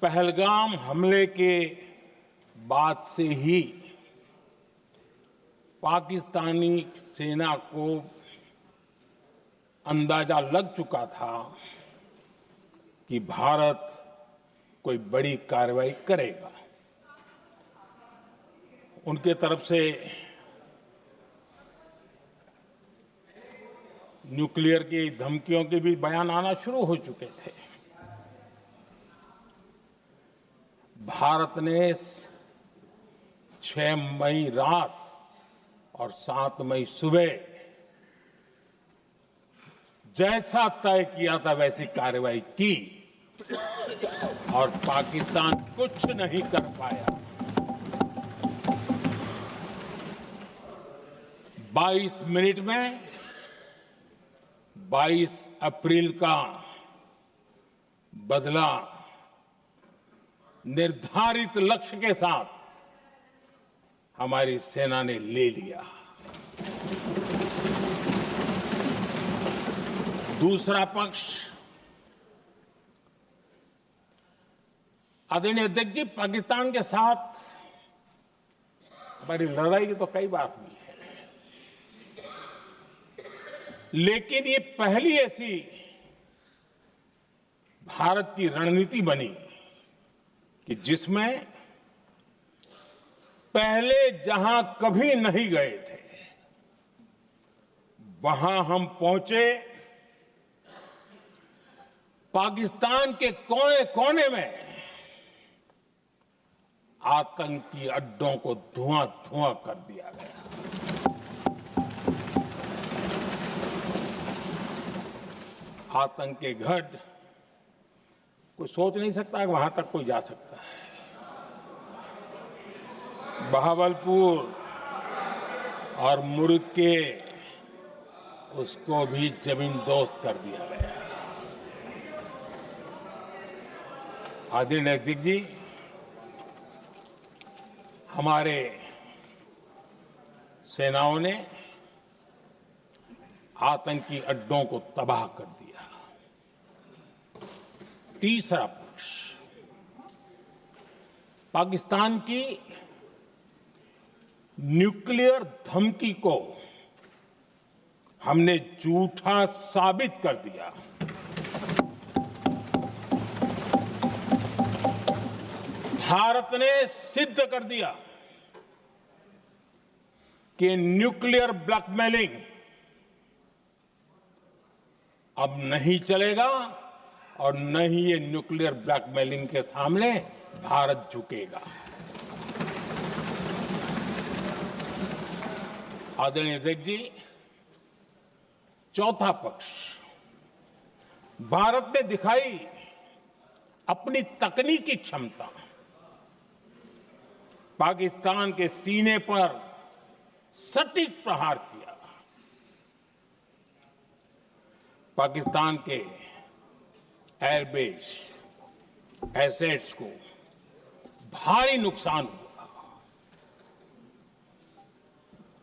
पहलगाम हमले के बाद से ही पाकिस्तानी सेना को अंदाजा लग चुका था कि भारत कोई बड़ी कार्रवाई करेगा। उनके तरफ से न्यूक्लियर की धमकियों के भी बयान आना शुरू हो चुके थे। भारत ने 6 मई रात और 7 मई सुबह जैसा तय किया था वैसी कार्रवाई की और पाकिस्तान कुछ नहीं कर पाया। 22 मिनट में 22 अप्रैल का बदला निर्धारित लक्ष्य के साथ हमारी सेना ने ले लिया। दूसरा पक्ष, आदरणीय अध्यक्ष जी, पाकिस्तान के साथ हमारी लड़ाई तो कई बार हुई है, लेकिन ये पहली ऐसी भारत की रणनीति बनी कि जिसमें पहले जहां कभी नहीं गए थे वहां हम पहुंचे। पाकिस्तान के कोने कोने में आतंकी अड्डों को धुआं धुआं कर दिया गया। आतंक के गढ़ कोई सोच नहीं सकता कि वहां तक कोई जा सकता है। बहावलपुर और मुर्ग के उसको भी जमीन दोस्त कर दिया गया। आदरणीय अध्यक्ष जी, हमारे सेनाओं ने आतंकी अड्डों को तबाह कर दिया। तीसरा पक्ष, पाकिस्तान की न्यूक्लियर धमकी को हमने झूठा साबित कर दिया। भारत ने सिद्ध कर दिया कि न्यूक्लियर ब्लैकमेलिंग अब नहीं चलेगा और न ही ये न्यूक्लियर ब्लैकमेलिंग के सामने भारत झुकेगा। आदरणीय अध्यक्ष जी, चौथा पक्ष, भारत ने दिखाई अपनी तकनीकी क्षमता। पाकिस्तान के सीने पर सटीक प्रहार किया। पाकिस्तान के एयरबेस एसेट्स को भारी नुकसान हुआ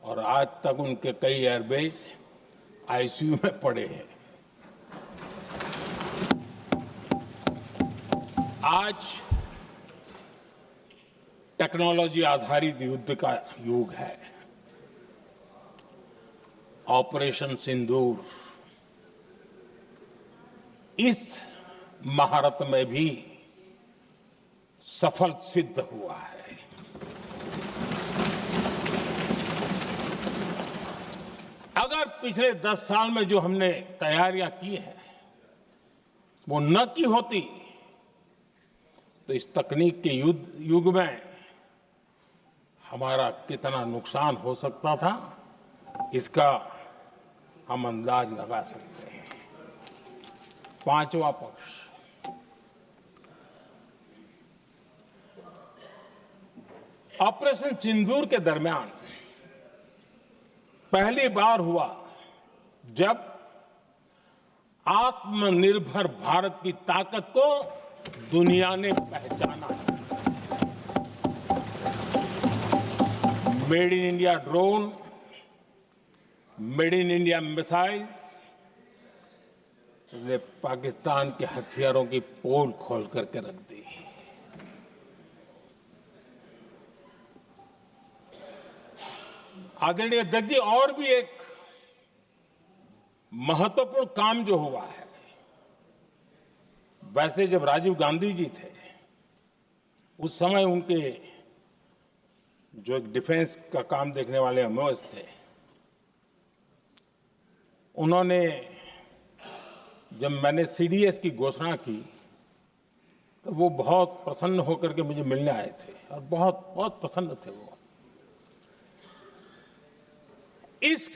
और आज तक उनके कई एयरबेस आईसीयू में पड़े हैं। आज टेक्नोलॉजी आधारित युद्ध का युग है। ऑपरेशन सिंदूर इस महारत में भी सफल सिद्ध हुआ है। अगर पिछले 10 साल में जो हमने तैयारियां की हैं वो न की होती तो इस तकनीक के युग में हमारा कितना नुकसान हो सकता था, इसका हम अंदाज लगा सकते हैं। पांचवा पक्ष, ऑपरेशन सिंदूर के दरमियान पहली बार हुआ जब आत्मनिर्भर भारत की ताकत को दुनिया ने पहचाना। Made in India drone, made in India missile ने पाकिस्तान के हथियारों की पोल खोल करके रख दी। आदरणीय अध्यक्ष जी, और भी एक महत्वपूर्ण काम जो हुआ है, वैसे जब राजीव गांधी जी थे उस समय उनके जो एक डिफेंस का काम देखने वाले एमओएस थे, उन्होंने जब मैंने सीडीएस की घोषणा की तो वो बहुत प्रसन्न होकर के मुझे मिलने आए थे और बहुत बहुत प्रसन्न थे वो। इस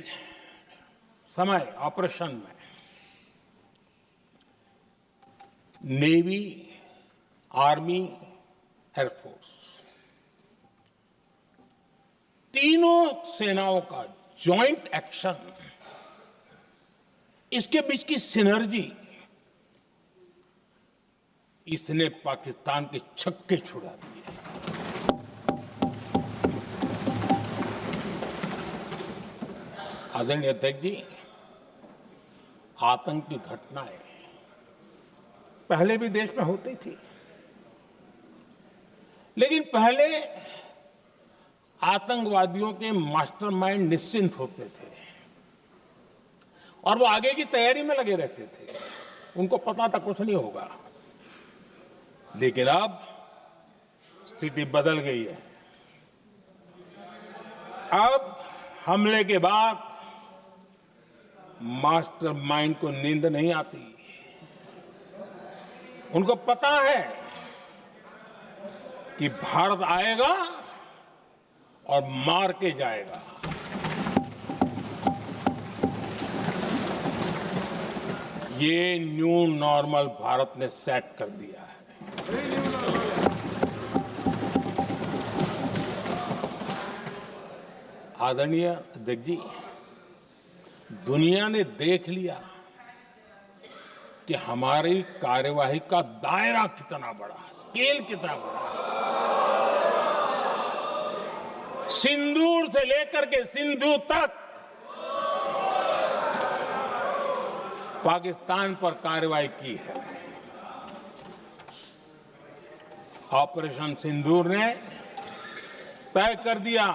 समय ऑपरेशन में नेवी, आर्मी, एयरफोर्स, तीनों सेनाओं का जॉइंट एक्शन, इसके बीच की सिनर्जी, इसने पाकिस्तान के छक्के छुड़ा दिए। आदरणीय अध्यक्ष जी, आतंक की घटनाएं पहले भी देश में होती थी, लेकिन पहले आतंकवादियों के मास्टरमाइंड निश्चिंत होते थे और वो आगे की तैयारी में लगे रहते थे, उनको पता था कुछ नहीं होगा। लेकिन अब स्थिति बदल गई है। अब हमले के बाद मास्टरमाइंड को नींद नहीं आती। उनको पता है कि भारत आएगा और मार के जाएगा। ये न्यू नॉर्मल भारत ने सेट कर दिया है। आदरणीय अध्यक्ष जी, दुनिया ने देख लिया कि हमारी कार्यवाही का दायरा कितना बड़ा, स्केल कितना बड़ा। सिंदूर से लेकर के सिंधु तक पाकिस्तान पर कार्रवाई की है। ऑपरेशन सिंदूर ने तय कर दिया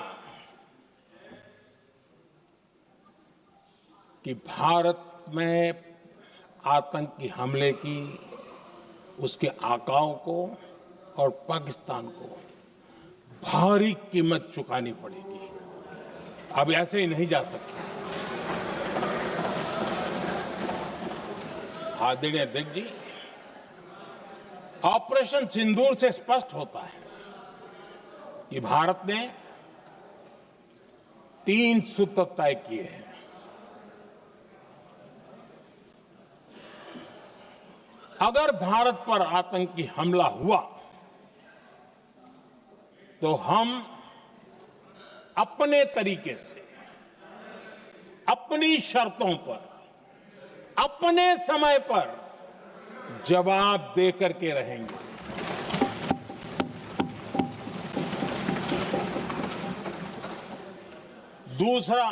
कि भारत में आतंकी हमले की, उसके आकाओं को और पाकिस्तान को भारी कीमत चुकानी पड़ेगी। अब ऐसे ही नहीं जा सकते। आदरणीय अध्यक्ष जी, ऑपरेशन सिंदूर से स्पष्ट होता है कि भारत ने 3 सूत्र तय किए हैं। अगर भारत पर आतंकी हमला हुआ तो हम अपने तरीके से, अपनी शर्तों पर, अपने समय पर जवाब दे करके रहेंगे। दूसरा,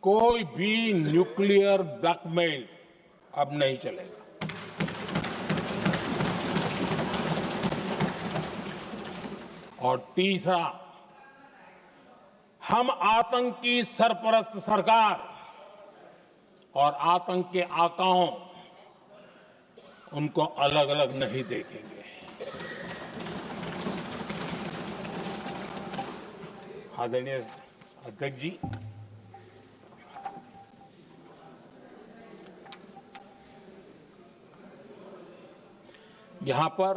कोई भी न्यूक्लियर ब्लैकमेल अब नहीं चलेगा। और तीसरा, हम आतंक की सरपरस्त सरकार और आतंक के आकाओं, उनको अलग अलग नहीं देखेंगे। आदरणीय अध्यक्ष जी, यहां पर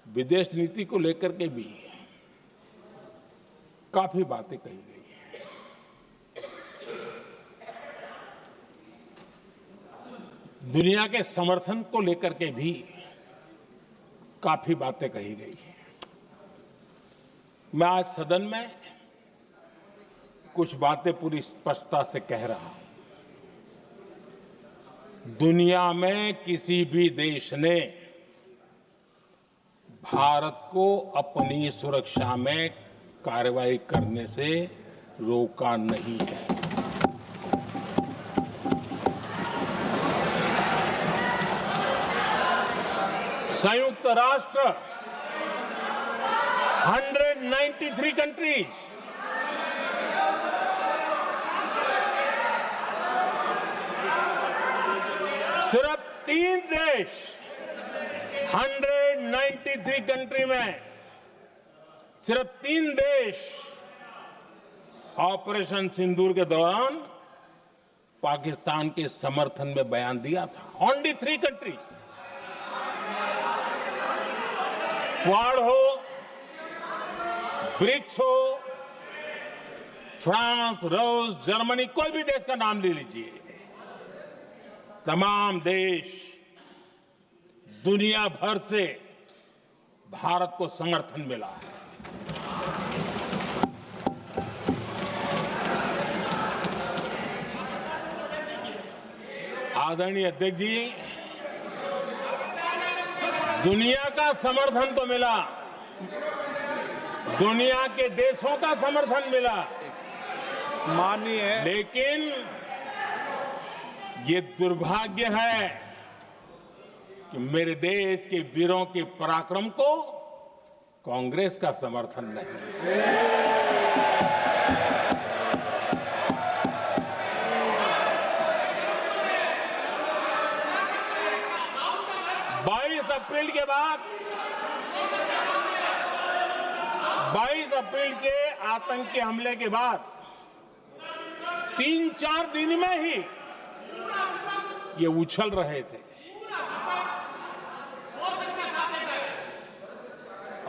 विदेश नीति को लेकर के भी काफी बातें कही गई हैं। दुनिया के समर्थन को लेकर के भी काफी बातें कही गई हैं। मैं आज सदन में कुछ बातें पूरी स्पष्टता से कह रहा हूं। दुनिया में किसी भी देश ने भारत को अपनी सुरक्षा में कार्रवाई करने से रोका नहीं है। संयुक्त राष्ट्र 193 countries. सिर्फ 3 देश 193 कंट्री में सिर्फ 3 देश ऑपरेशन सिंदूर के दौरान पाकिस्तान के समर्थन में बयान दिया था. Only 3 countries. क्वाड हो, ब्रिक्स हो, फ्रांस, रूस, जर्मनी, कोई भी देश का नाम ले लीजिए. तमाम देश दुनिया भर से भारत को समर्थन मिला है. आदरणीय अध्यक्ष जी, दुनिया का समर्थन तो मिला, दुनिया के देशों का समर्थन मिला, माननीय, लेकिन ये दुर्भाग्य है कि मेरे देश के वीरों के पराक्रम को कांग्रेस का समर्थन नहीं. 22 अप्रैल के बाद 22 अप्रैल के आतंकी हमले के बाद 3-4 दिन में ही ये उछल रहे थे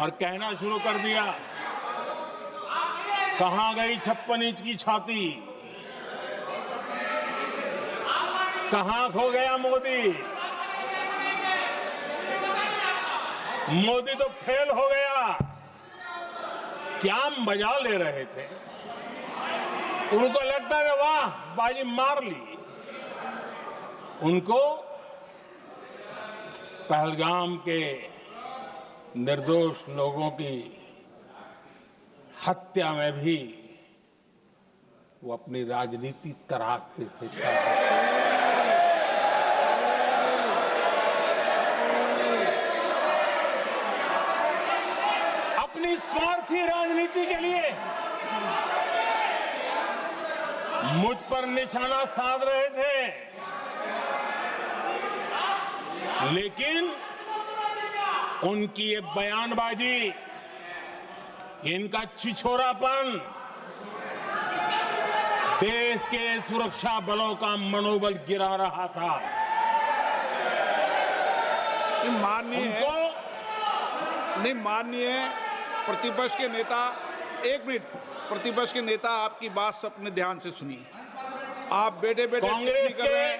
और कहना शुरू कर दिया, कहां गई 56 इंच की छाती, कहां खो गया मोदी, मोदी तो फेल हो गया. क्या मजा ले रहे थे. उनको लगता है वाह बाजी मार ली. उनको पहलगाम के निर्दोष लोगों की हत्या में भी वो अपनी राजनीति तराशते थे. अपनी स्वार्थी राजनीति के लिए मुझ पर निशाना साध रहे थे, लेकिन उनकी ये बयानबाजी, इनका छिछोरापन देश के सुरक्षा बलों का मनोबल गिरा रहा था. माननीय प्रतिपक्ष के नेता, 1 मिनट. प्रतिपक्ष के नेता, आपकी बात सबने ध्यान से सुनी. आप बेटे कांग्रेस कर रहे हैं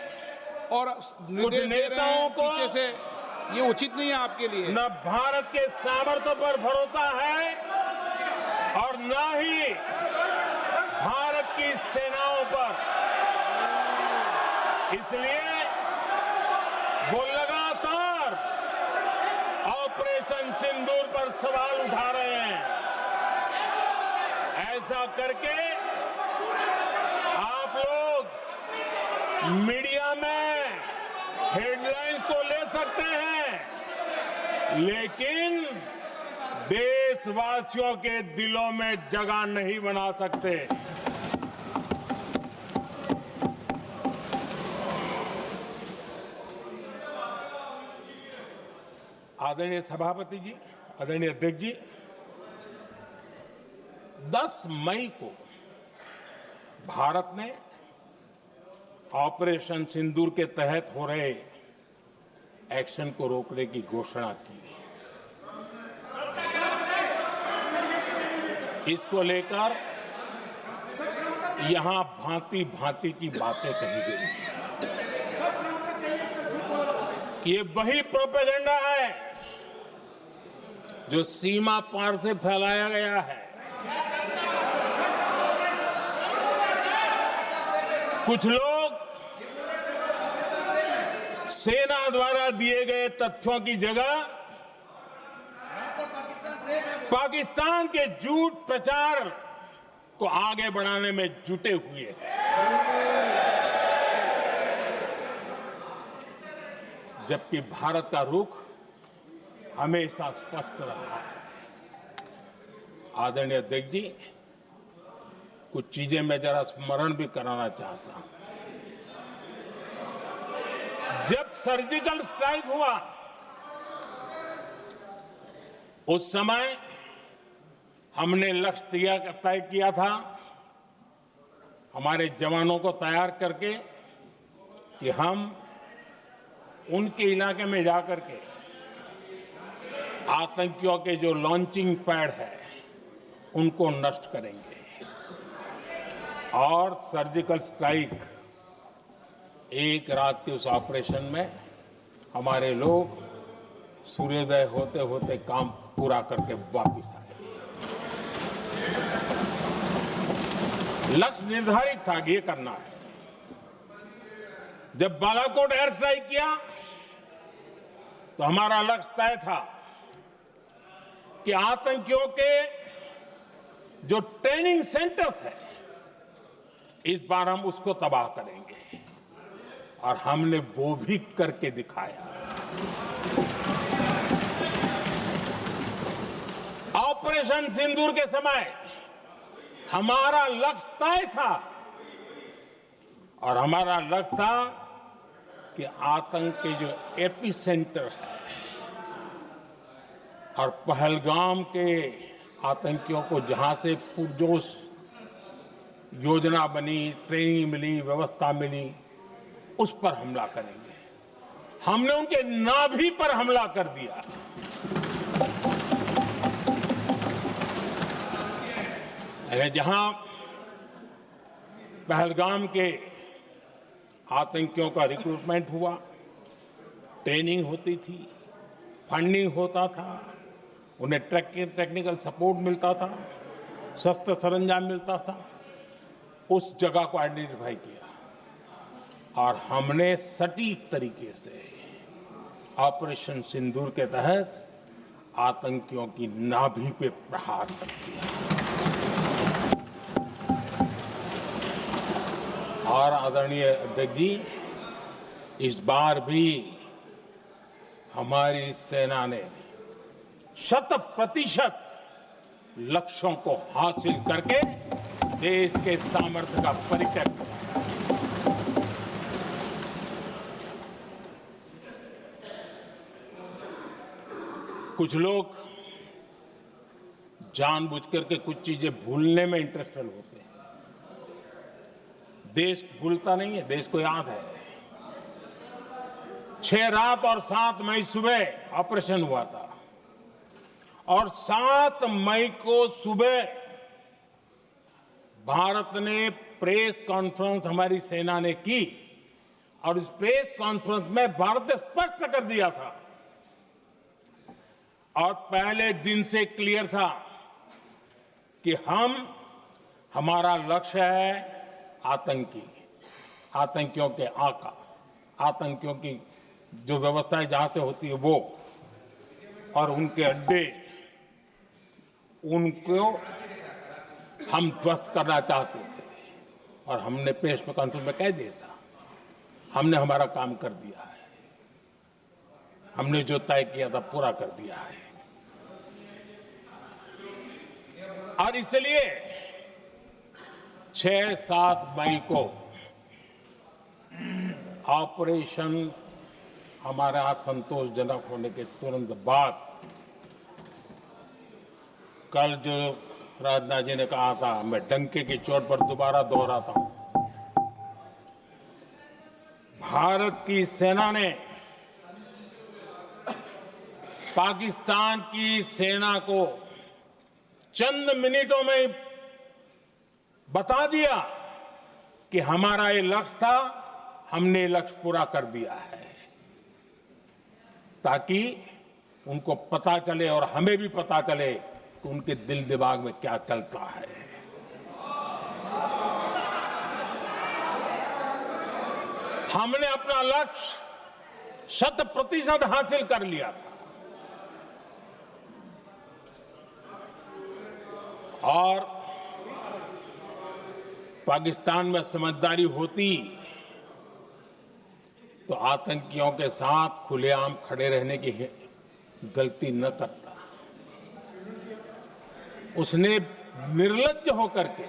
और कुछ नेताओं को पीछे से, ये उचित नहीं है आपके लिए. न भारत के सामर्थ्य पर भरोसा है और न ही भारत की सेनाओं पर. इसलिए वो लगातार ऑपरेशन सिंदूर पर सवाल उठा रहे हैं. ऐसा करके आप लोग मीडिया में हेडलाइंस तो ले सकते हैं, लेकिन देशवासियों के दिलों में जगह नहीं बना सकते. आदरणीय सभापति जी, आदरणीय अध्यक्ष जी, 10 मई को भारत ने ऑपरेशन सिंदूर के तहत हो रहे एक्शन को रोकने की घोषणा की. इसको लेकर यहां भांति भांति की बातें कही गई. ये वही प्रोपेगेंडा है जो सीमा पार से फैलाया गया है. कुछ लोग सेना द्वारा दिए गए तथ्यों की जगह पाकिस्तान के झूठ प्रचार को आगे बढ़ाने में जुटे हुए हैं, जबकि भारत का रुख हमेशा स्पष्ट रहा है. आदरणीय अध्यक्ष जी, कुछ चीजें मैं जरा स्मरण भी कराना चाहता हूं। जब सर्जिकल स्ट्राइक हुआ उस समय हमने लक्ष्य तय किया था हमारे जवानों को तैयार करके कि हम उनके इलाके में जाकर के आतंकियों के जो लॉन्चिंग पैड है उनको नष्ट करेंगे। और सर्जिकल स्ट्राइक एक रात के उस ऑपरेशन में हमारे लोग सूर्योदय होते होते काम पूरा करके वापस आए। लक्ष्य निर्धारित था कि ये करना है। जब बालाकोट एयर स्ट्राइक किया तो हमारा लक्ष्य तय था कि आतंकियों के जो ट्रेनिंग सेंटर्स है इस बार हम उसको तबाह करेंगे, और हमने वो भी करके दिखाया। ऑपरेशन सिंदूर के समय हमारा लक्ष्य तय था, और हमारा लक्ष्य था कि आतंक के जो एपी सेंटर है और पहलगाम के आतंकियों को जहां से पुरजोश योजना बनी, ट्रेनिंग मिली, व्यवस्था मिली, उस पर हमला करेंगे। हमने उनके नाभि पर हमला कर दिया। जहां पहलगाम के आतंकियों का रिक्रूटमेंट हुआ, ट्रेनिंग होती थी, फंडिंग होता था, उन्हें टेक्निकल सपोर्ट मिलता था, शस्त्र सरंजाम मिलता था, उस जगह को आइडेंटिफाई किया और हमने सटीक तरीके से ऑपरेशन सिंदूर के तहत आतंकियों की नाभि पे प्रहार कर दिया। और आदरणीय अध्यक्ष जी, इस बार भी हमारी सेना ने 100% लक्ष्यों को हासिल करके देश के सामर्थ्य का परिचय किया। कुछ लोग जानबूझ करके कुछ चीजें भूलने में इंटरेस्टेड होते हैं। देश भूलता नहीं है, देश को याद है। 6 रात और 7 मई सुबह ऑपरेशन हुआ था, और 7 मई को सुबह भारत ने प्रेस कॉन्फ्रेंस हमारी सेना ने की, और इस प्रेस कॉन्फ्रेंस में भारत ने स्पष्ट कर दिया था, और पहले दिन से क्लियर था कि हमारा लक्ष्य है आतंकियों के आका, आतंकियों की जो व्यवस्थाएं जहां से होती है वो, और उनके अड्डे, उनको हम ध्वस्त करना चाहते थे। और हमने प्रेस कॉन्फ्रेंस में कह दिया था, हमने हमारा काम कर दिया है, हमने जो तय किया था पूरा कर दिया है। और इसलिए 6-7 मई को ऑपरेशन हमारे यहां संतोषजनक होने के तुरंत बाद, कल जो राजनाथ जी ने कहा था, मैं डंके की चोट पर दोबारा दोहराता हूं, भारत की सेना ने पाकिस्तान की सेना को चंद मिनटों में बता दिया कि हमारा ये लक्ष्य था, हमने ये लक्ष्य पूरा कर दिया है, ताकि उनको पता चले और हमें भी पता चले कि उनके दिल दिमाग में क्या चलता है। हमने अपना लक्ष्य 100% हासिल कर लिया था, और पाकिस्तान में समझदारी होती तो आतंकियों के साथ खुलेआम खड़े रहने की गलती न करता। उसने निर्लज्ज होकर के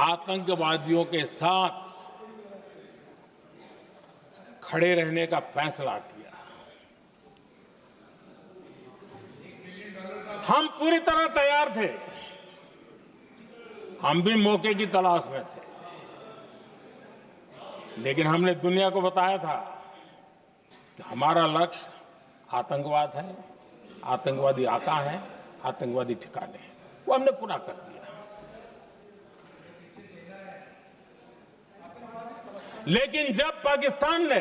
आतंकवादियों के साथ खड़े रहने का फैसला किया। हम पूरी तरह तैयार थे, हम भी मौके की तलाश में थे, लेकिन हमने दुनिया को बताया था कि हमारा लक्ष्य आतंकवाद है, आतंकवादी आका है, आतंकवादी ठिकाने हैं। वो हमने पूरा कर दिया। लेकिन जब पाकिस्तान ने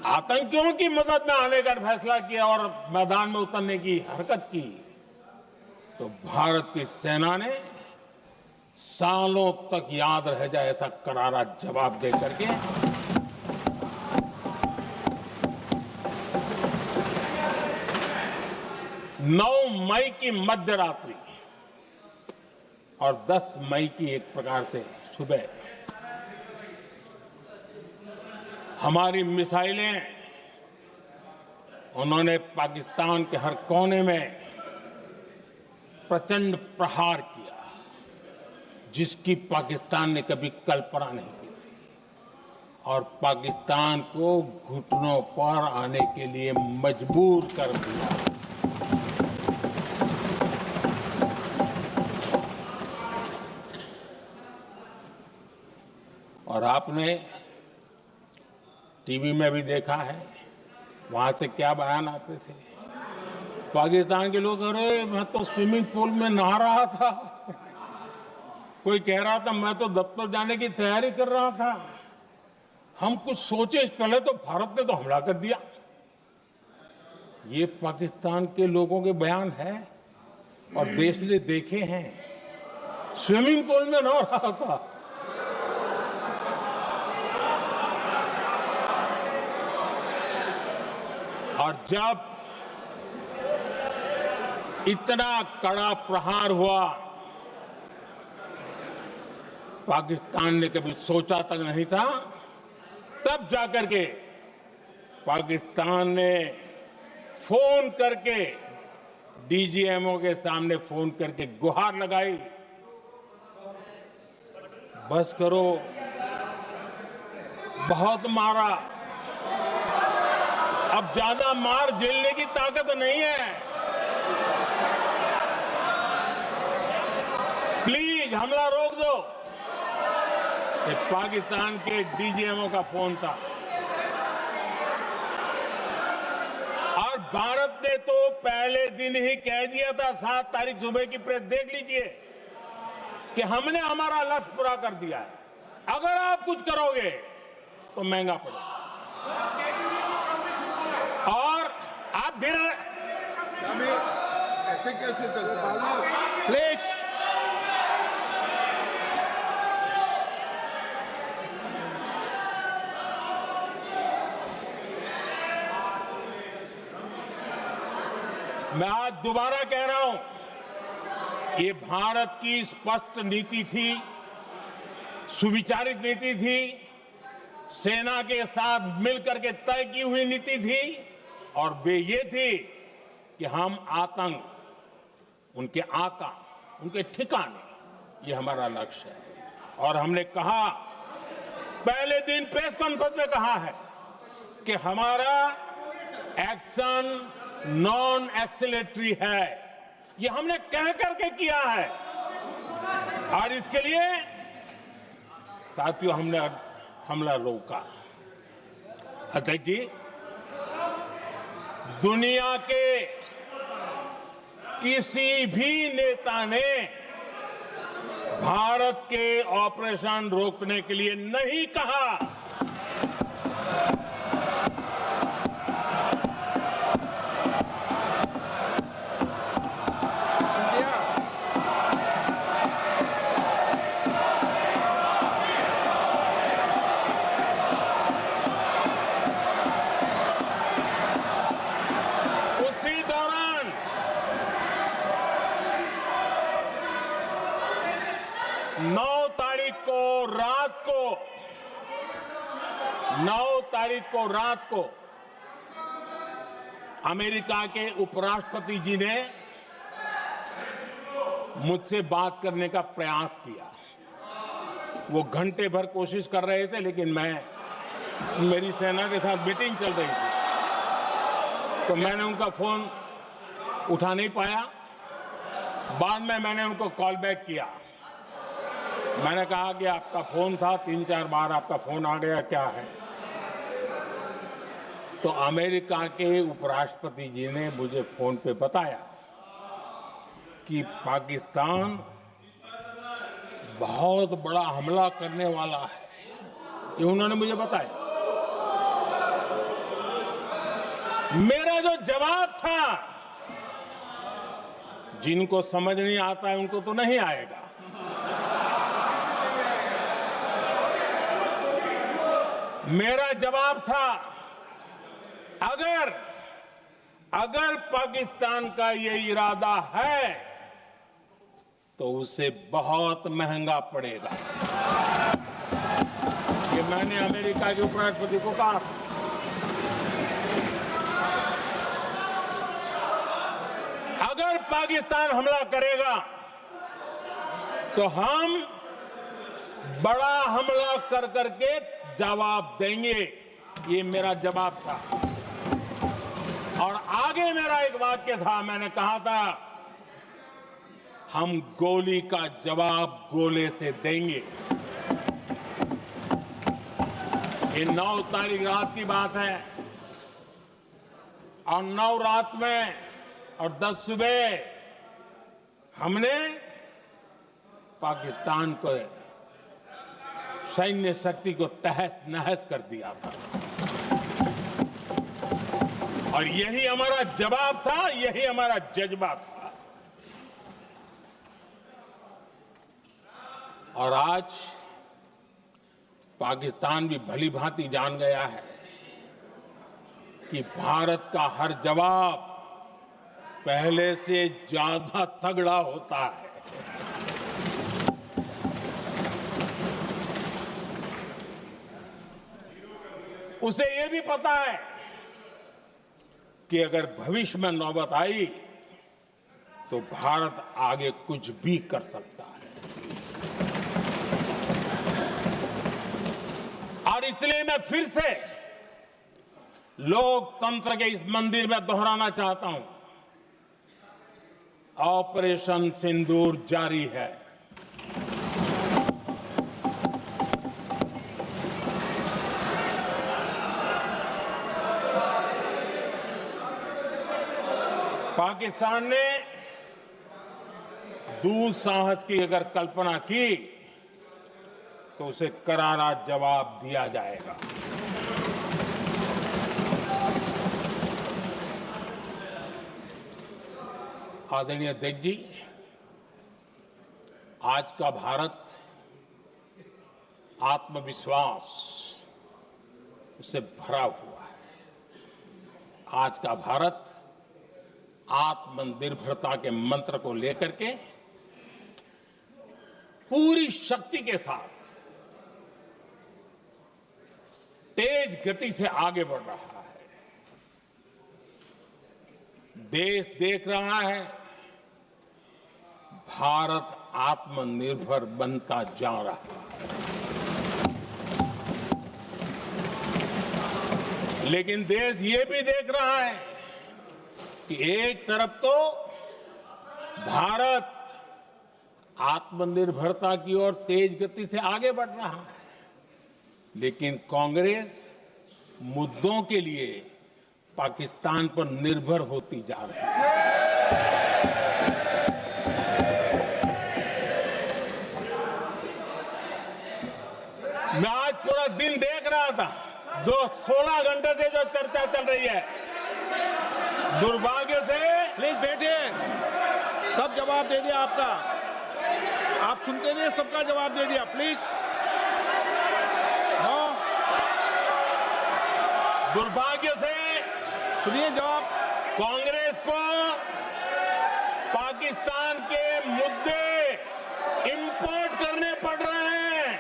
आतंकियों की मदद में आने का फैसला किया और मैदान में उतरने की हरकत की, तो भारत की सेना ने सालों तक याद रह जाए ऐसा करारा जवाब दे करके 9 मई की मध्य रात्रि और 10 मई की एक प्रकार से सुबह हमारी मिसाइलें उन्होंने पाकिस्तान के हर कोने में प्रचंड प्रहार किया, जिसकी पाकिस्तान ने कभी कल्पना नहीं की थी, और पाकिस्तान को घुटनों पर आने के लिए मजबूर कर दिया। और आपने टीवी में भी देखा है, वहां से क्या बयान आते थे। पाकिस्तान के लोग, अरे मैं तो स्विमिंग पूल में नहा रहा था, कोई कह रहा था मैं तो दफ्तर जाने की तैयारी कर रहा था। हम कुछ सोचे पहले तो भारत ने तो हमला कर दिया। ये पाकिस्तान के लोगों के बयान है और देश ने देखे हैं। स्विमिंग पूल में नहा रहा था। और जब इतना कड़ा प्रहार हुआ, पाकिस्तान ने कभी सोचा तक नहीं था, तब जाकर के पाकिस्तान ने फोन करके डीजीएमओ के सामने फोन करके गुहार लगाई, बस करो, बहुत मारा, अब ज्यादा मार झेलने की ताकत नहीं है, प्लीज हमला रोक दो। ये पाकिस्तान के डीजीएमओ का फोन था। और भारत ने तो पहले दिन ही कह दिया था, 7 तारीख सुबह की प्रेस देख लीजिए, कि हमने हमारा लक्ष्य पूरा कर दिया है, अगर आप कुछ करोगे तो महंगा पड़ेगा। और आप धीरे ऐसे कैसे चलता है? प्लीज मैं आज दोबारा कह रहा हूं, ये भारत की स्पष्ट नीति थी, सुविचारित नीति थी, सेना के साथ मिलकर के तय की हुई नीति थी, और वे ये थी कि हम आतंक, उनके आका, उनके ठिकाने, ये हमारा लक्ष्य है। और हमने कहा, पहले दिन प्रेस कॉन्फ्रेंस में कहा है कि हमारा एक्शन नॉन एक्सीलेटरी है, ये हमने कह करके किया है। और इसके लिए साथियों हमने हमला रोका। अध्यक्ष जी, दुनिया के किसी भी नेता ने भारत के ऑपरेशन रोकने के लिए नहीं कहा। उसी दौरान 9 तारीख को रात को अमेरिका के उपराष्ट्रपति जी ने मुझसे बात करने का प्रयास किया। वो घंटे भर कोशिश कर रहे थे, लेकिन मेरी सेना के साथ मीटिंग चल रही थी, तो मैंने उनका फोन उठा नहीं पाया। बाद में मैंने उनको कॉल बैक किया। मैंने कहा कि आपका फोन था, 3-4 बार आपका फोन आ गया, क्या है? तो अमेरिका के उपराष्ट्रपति जी ने मुझे फोन पे बताया कि पाकिस्तान बहुत बड़ा हमला करने वाला है, ये उन्होंने मुझे बताया। मेरा जो जवाब था, जिनको समझ नहीं आता है उनको तो नहीं आएगा, मेरा जवाब था, अगर पाकिस्तान का ये इरादा है तो उसे बहुत महंगा पड़ेगा। ये मैंने अमेरिका के उपराष्ट्रपति को कहा। अगर पाकिस्तान हमला करेगा तो हम बड़ा हमला कर करके जवाब देंगे, ये मेरा जवाब था। और आगे मेरा एक वाक्य था, मैंने कहा था हम गोली का जवाब गोले से देंगे। ये 9 तारीख रात की बात है, और 9 रात में और 10 सुबह हमने पाकिस्तान को सैन्य शक्ति को तहस नहस कर दिया था। और यही हमारा जवाब था, यही हमारा जज्बा था। और आज पाकिस्तान भी भली भांति जान गया है कि भारत का हर जवाब पहले से ज्यादा तगड़ा होता है। उसे यह भी पता है कि अगर भविष्य में नौबत आई तो भारत आगे कुछ भी कर सकता है। और इसलिए मैं फिर से लोकतंत्र के इस मंदिर में दोहराना चाहता हूं, ऑपरेशन सिंदूर जारी है। पाकिस्तान ने दुस्साहस की अगर कल्पना की तो उसे करारा जवाब दिया जाएगा। आदरणीय अध्यक्ष जी, आज का भारत आत्मविश्वास से भरा हुआ है। आज का भारत आत्मनिर्भरता के मंत्र को लेकर के पूरी शक्ति के साथ तेज गति से आगे बढ़ रहा है। देश देख रहा है भारत आत्मनिर्भर बनता जा रहा है। लेकिन देश ये भी देख रहा है कि एक तरफ तो भारत आत्मनिर्भरता की ओर तेज गति से आगे बढ़ रहा है, लेकिन कांग्रेस मुद्दों के लिए पाकिस्तान पर निर्भर होती जा रही है। मैं आज पूरा दिन देख रहा था, जो 16 घंटे से जो चर्चा चल रही है, दुर्भाग्य से। प्लीज बैठिए, सब जवाब दे दिया आपका, आप सुनते नहीं, सबका जवाब दे दिया। प्लीज दुर्भाग्य से सुनिए जवाब। कांग्रेस को पाकिस्तान के मुद्दे इंपोर्ट करने पड़ रहे हैं।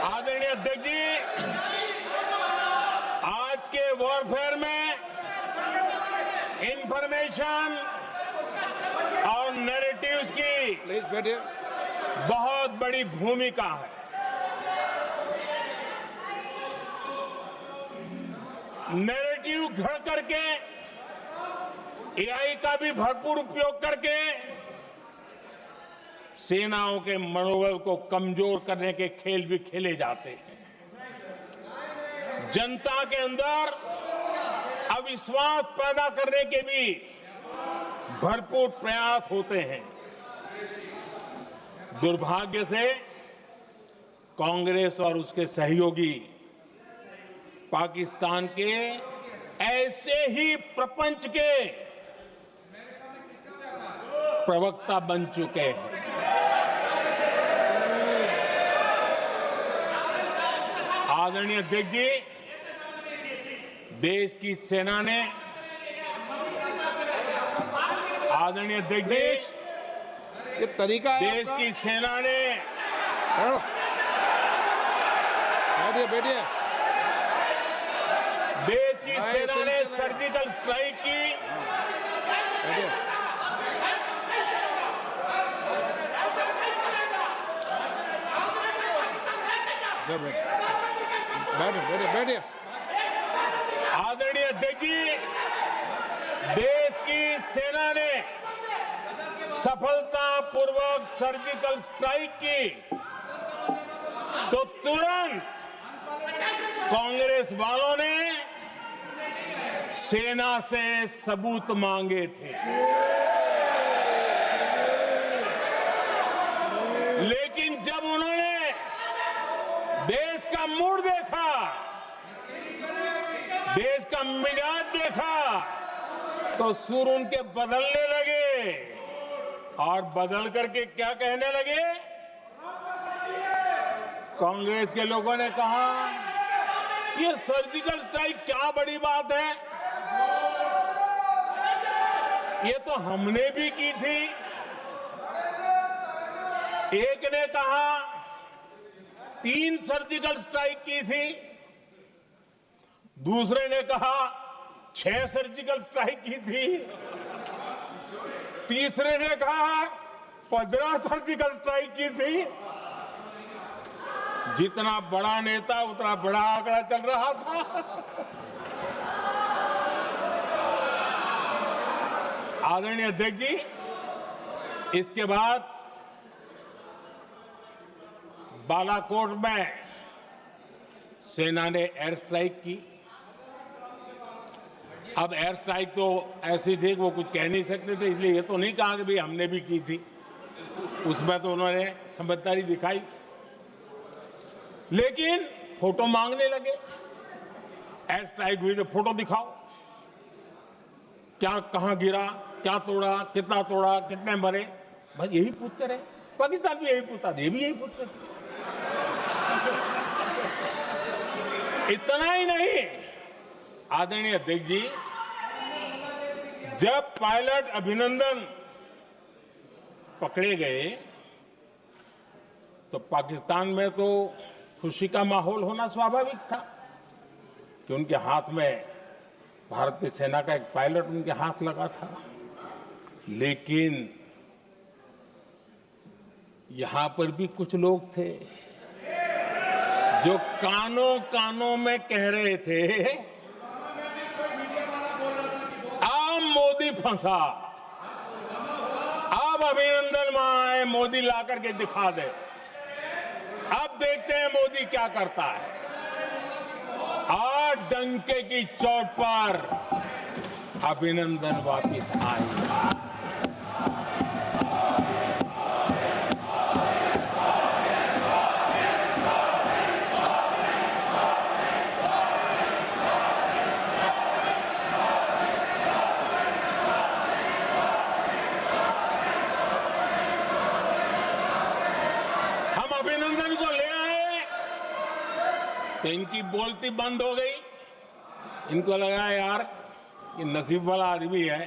आदरणीय अध्यक्ष जी, इंफॉर्मेशन और नैरेटिव्स की प्लीज बैठिए। बहुत बड़ी भूमिका है। नैरेटिव घड़ करके एआई का भी भरपूर उपयोग करके सेनाओं के मनोबल को कमजोर करने के खेल भी खेले जाते हैं। जनता के अंदर अविश्वास पैदा करने के भी भरपूर प्रयास होते हैं। दुर्भाग्य से कांग्रेस और उसके सहयोगी पाकिस्तान के ऐसे ही प्रपंच के प्रवक्ता बन चुके हैं। आदरणीय अध्यक्ष जी, देश की सेना ने आदरणीय अध्यक्ष जी, ये तरीका है देश आपका? की सेना ने बैठिए बैठिए। देश की भाई, सेना ने सुनते रहे। सर्जिकल स्ट्राइक की। बैठिए। जब बैठिए बैठिए बैठिए। आदरणीय अध्यक्ष जी, देश की सेना ने सफलतापूर्वक सर्जिकल स्ट्राइक की तो तुरंत कांग्रेस वालों ने सेना से सबूत मांगे थे। लेकिन जब उन्होंने देश का मूड देखा, देश का मिजाज देखा, तो सुर उनके बदलने लगे और बदल करके क्या कहने लगे? कांग्रेस के लोगों ने कहा, ये सर्जिकल स्ट्राइक क्या बड़ी बात है, ये तो हमने भी की थी। एक ने कहा 3 सर्जिकल स्ट्राइक की थी, दूसरे ने कहा 6 सर्जिकल स्ट्राइक की थी, तीसरे ने कहा 15 सर्जिकल स्ट्राइक की थी। जितना बड़ा नेता उतना बड़ा आंकड़ा चल रहा था। आदरणीय अध्यक्ष जी, इसके बाद बालाकोट में सेना ने एयर स्ट्राइक की। अब एयर स्ट्राइक तो ऐसी थी कि वो कुछ कह नहीं सकते थे, इसलिए ये तो नहीं कहा कि भाई हमने भी की थी। उसमें तो उन्होंने समझदारी दिखाई, लेकिन फोटो मांगने लगे। एयर स्ट्राइक हुई तो फोटो दिखाओ, क्या कहां गिरा, क्या तोड़ा, कितना तोड़ा, कितने मरे, बस यही पूछते रहे। पाकिस्तान भी यही पूछता था, ये भी यही पूछते थे। इतना ही नहीं, आदरणीय अध्यक्ष जी, जब पायलट अभिनंदन पकड़े गए तो पाकिस्तान में तो खुशी का माहौल होना स्वाभाविक था कि उनके हाथ में भारत की सेना का एक पायलट उनके हाथ लगा था। लेकिन यहां पर भी कुछ लोग थे जो कानों कानों में कह रहे थे, अब मोदी फंसा, अब अभिनंदन वहां आए, मोदी ला करके दिखा दे, अब देखते हैं मोदी क्या करता है। आज डंके की चोट पर अभिनंदन वापिस आए। अभिनंदन को ले आए तो इनकी बोलती बंद हो गई। इनको लगा यार ये नसीब वाला आदमी है,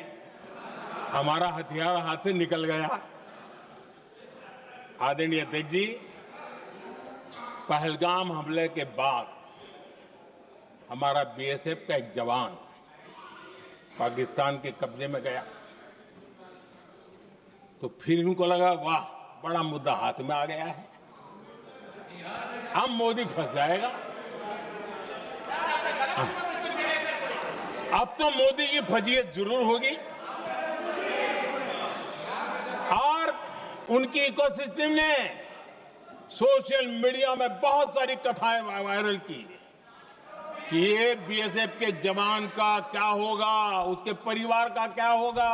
हमारा हथियार हाथ से निकल गया। आदरणीय अध्यक्ष जी, पहलगाम हमले के बाद हमारा बीएसएफ का एक जवान पाकिस्तान के कब्जे में गया तो फिर इनको लगा वाह बड़ा मुद्दा हाथ में आ गया है, अब मोदी फंस जाएगा। अब तो मोदी की फजीयत जरूर होगी और उनकी इकोसिस्टम ने सोशल मीडिया में बहुत सारी कथाएं वायरल की कि ये बीएसएफ के जवान का क्या होगा, उसके परिवार का क्या होगा,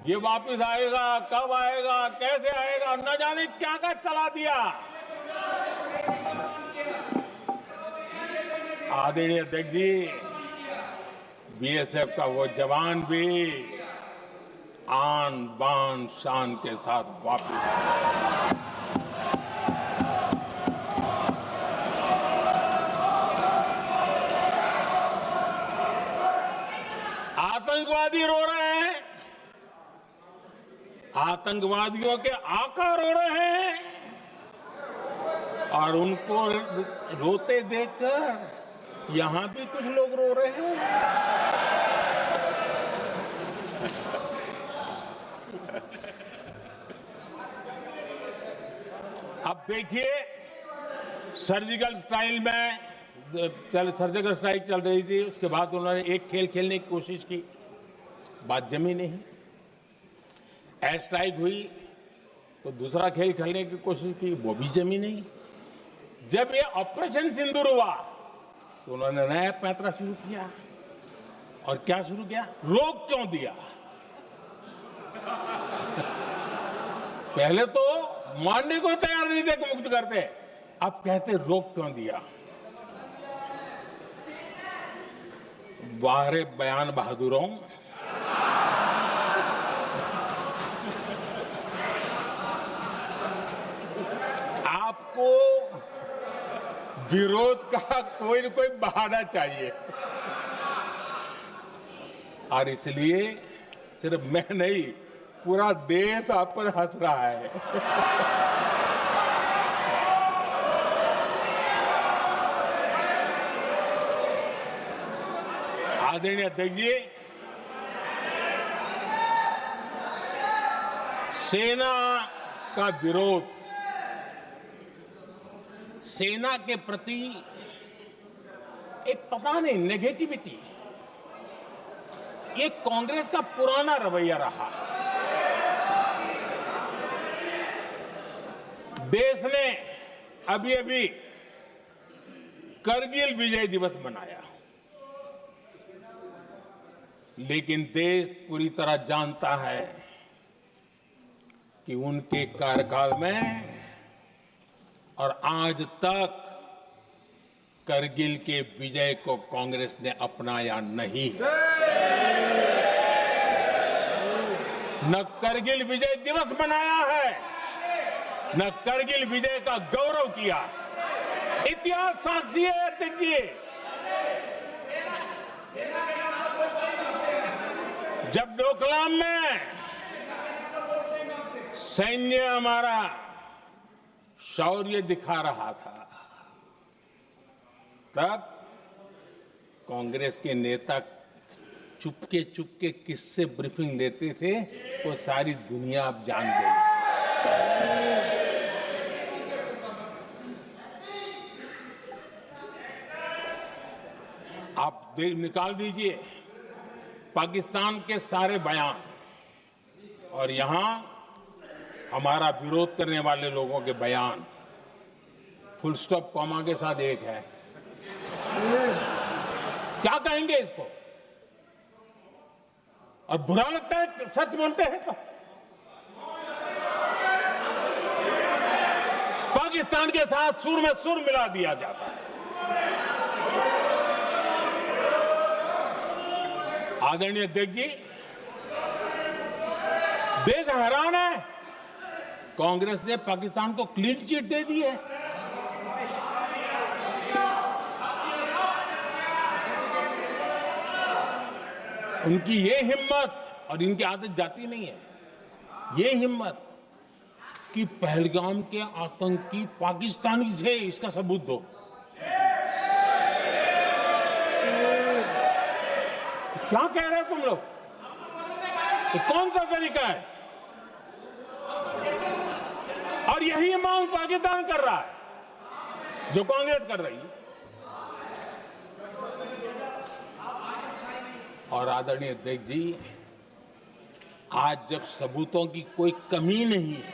ये वापस आएगा, कब आएगा, कैसे आएगा, न जाने क्या क्या चला दिया। आदरणीय अध्यक्ष जी, बीएसएफ का वो जवान भी आन बान शान के साथ वापस आया। आतंकवादी रो रहे हैं, आतंकवादियों के आका रो रहे हैं और उनको रोते देखकर यहां भी कुछ लोग रो रहे हैं। अब देखिए, सर्जिकल स्ट्राइक चल रही थी, उसके बाद उन्होंने एक खेल खेलने की कोशिश की, बात जमी नहीं। एयर स्ट्राइक हुई तो दूसरा खेल खेलने की कोशिश की, वो भी जमी नहीं। जब ये ऑपरेशन सिंदूर हुआ तो उन्होंने नया पैंतरा शुरू किया। और क्या शुरू किया? रोक क्यों दिया? पहले तो मानने को तैयार नहीं थे कि मुक्त करते, अब कहते रोक क्यों दिया। बाहरे बयान बहादुरों, आपको विरोध का कोई न कोई बहाना चाहिए और इसलिए सिर्फ मैं नहीं, पूरा देश आप पर हंस रहा है। आदरणीय अध्यक्ष जी, सेना का विरोध, सेना के प्रति एक पता नहीं नेगेटिविटी, ये कांग्रेस का पुराना रवैया रहा है। देश ने अभी अभी करगिल विजय दिवस मनाया, लेकिन देश पूरी तरह जानता है कि उनके कार्यकाल में और आज तक करगिल के विजय को कांग्रेस ने अपनाया नहीं। न करगिल विजय दिवस मनाया है, न करगिल विजय का गौरव किया। इतिहास साक्षी है अध्यक्ष जी। जब डोकलाम में सैन्य हमारा शौर्य दिखा रहा था, तब कांग्रेस के नेता चुपके चुपके किससे ब्रीफिंग लेते थे वो सारी दुनिया अब जान गई। आप निकाल दीजिए पाकिस्तान के सारे बयान और यहां हमारा विरोध करने वाले लोगों के बयान, फुल स्टॉप कॉमा के साथ एक है। क्या कहेंगे इसको? और बुरा लगता है सच बोलते हैं तो। पाकिस्तान के साथ सुर में सुर मिला दिया जाता है। आदरणीय अध्यक्ष जी, देश हैरान है, कांग्रेस ने पाकिस्तान को क्लीन चिट दे दी है। उनकी ये हिम्मत, और इनकी आदत जाती नहीं है, ये हिम्मत कि पहलगाम के आतंकी पाकिस्तानी थे, इसका सबूत दो। क्या कह रहे हो तुम लोग? ये कौन सा तरीका है? और यही मांग पाकिस्तान कर रहा है जो कांग्रेस कर रही है। और आदरणीय अध्यक्ष जी, आज जब सबूतों की कोई कमी नहीं है,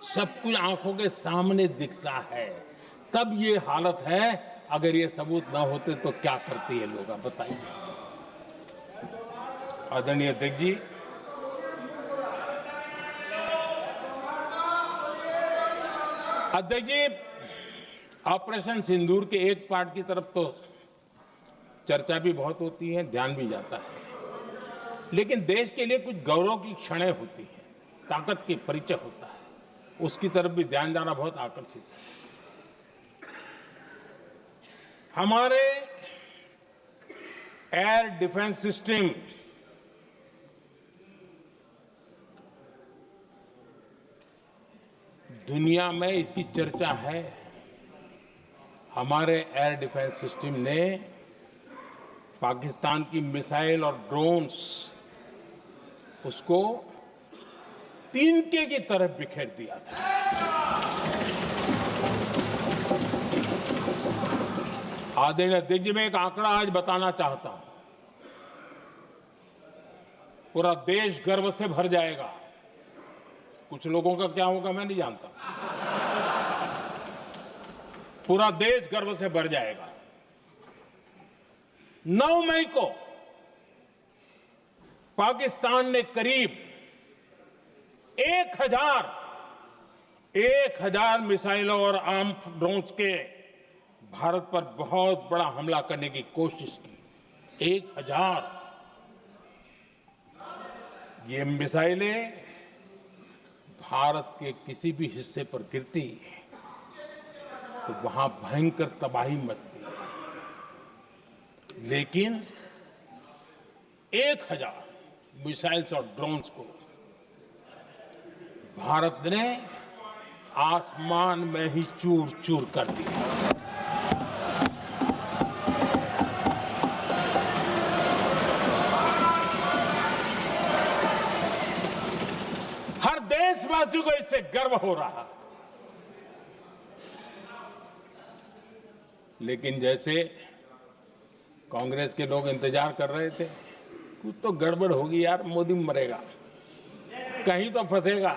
सब कुछ आंखों के सामने दिखता है, तब ये हालत है। अगर ये सबूत ना होते तो क्या करती है लोग, आप बताइए। आदरणीय अध्यक्ष जी, ऑपरेशन सिंदूर के एक पार्ट की तरफ तो चर्चा भी बहुत होती है, ध्यान भी जाता है, लेकिन देश के लिए कुछ गौरव की क्षणें होती हैं, ताकत की परिचय होता है, उसकी तरफ भी ध्यान जाना बहुत आकर्षित है। हमारे एयर डिफेंस सिस्टम दुनिया में इसकी चर्चा है। हमारे एयर डिफेंस सिस्टम ने पाकिस्तान की मिसाइल और ड्रोन्स उसको तिनके की तरफ बिखेर दिया था। आदरणीय अध्यक्ष जी, मैं एक आंकड़ा आज बताना चाहता हूं, पूरा देश गर्व से भर जाएगा। कुछ लोगों का क्या होगा मैं नहीं जानता, पूरा देश गर्व से भर जाएगा। 9 मई को पाकिस्तान ने करीब 1000 मिसाइलों और आर्म ड्रोन्स के भारत पर बहुत बड़ा हमला करने की कोशिश की। 1000 ये मिसाइलें भारत के किसी भी हिस्से पर गिरती तो वहां भयंकर तबाही मचती, लेकिन 1000 मिसाइल्स और ड्रोन्स को भारत ने आसमान में ही चूर चूर कर दिया। हर देशवासी को इससे गर्व हो रहा, लेकिन जैसे कांग्रेस के लोग इंतजार कर रहे थे, कुछ तो गड़बड़ होगी यार, मोदी मरेगा, कहीं तो फंसेगा।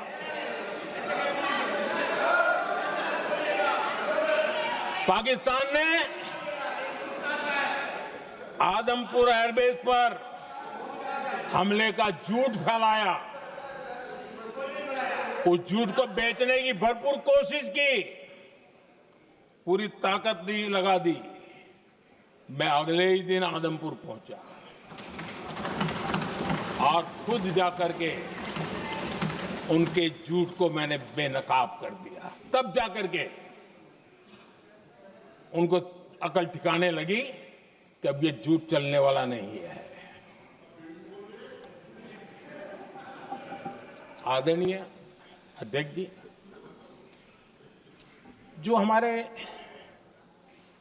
पाकिस्तान ने आदमपुर एयरबेस पर हमले का झूठ फैलाया, उस झूठ को बेचने की भरपूर कोशिश की, पूरी ताकत लगा दी। मैं अगले ही दिन आदमपुर पहुंचा और खुद जाकर के उनके झूठ को मैंने बेनकाब कर दिया। तब जाकर के उनको अकल ठिकाने लगी कि अब ये झूठ चलने वाला नहीं है। आदरणीय अध्यक्ष जी, जो हमारे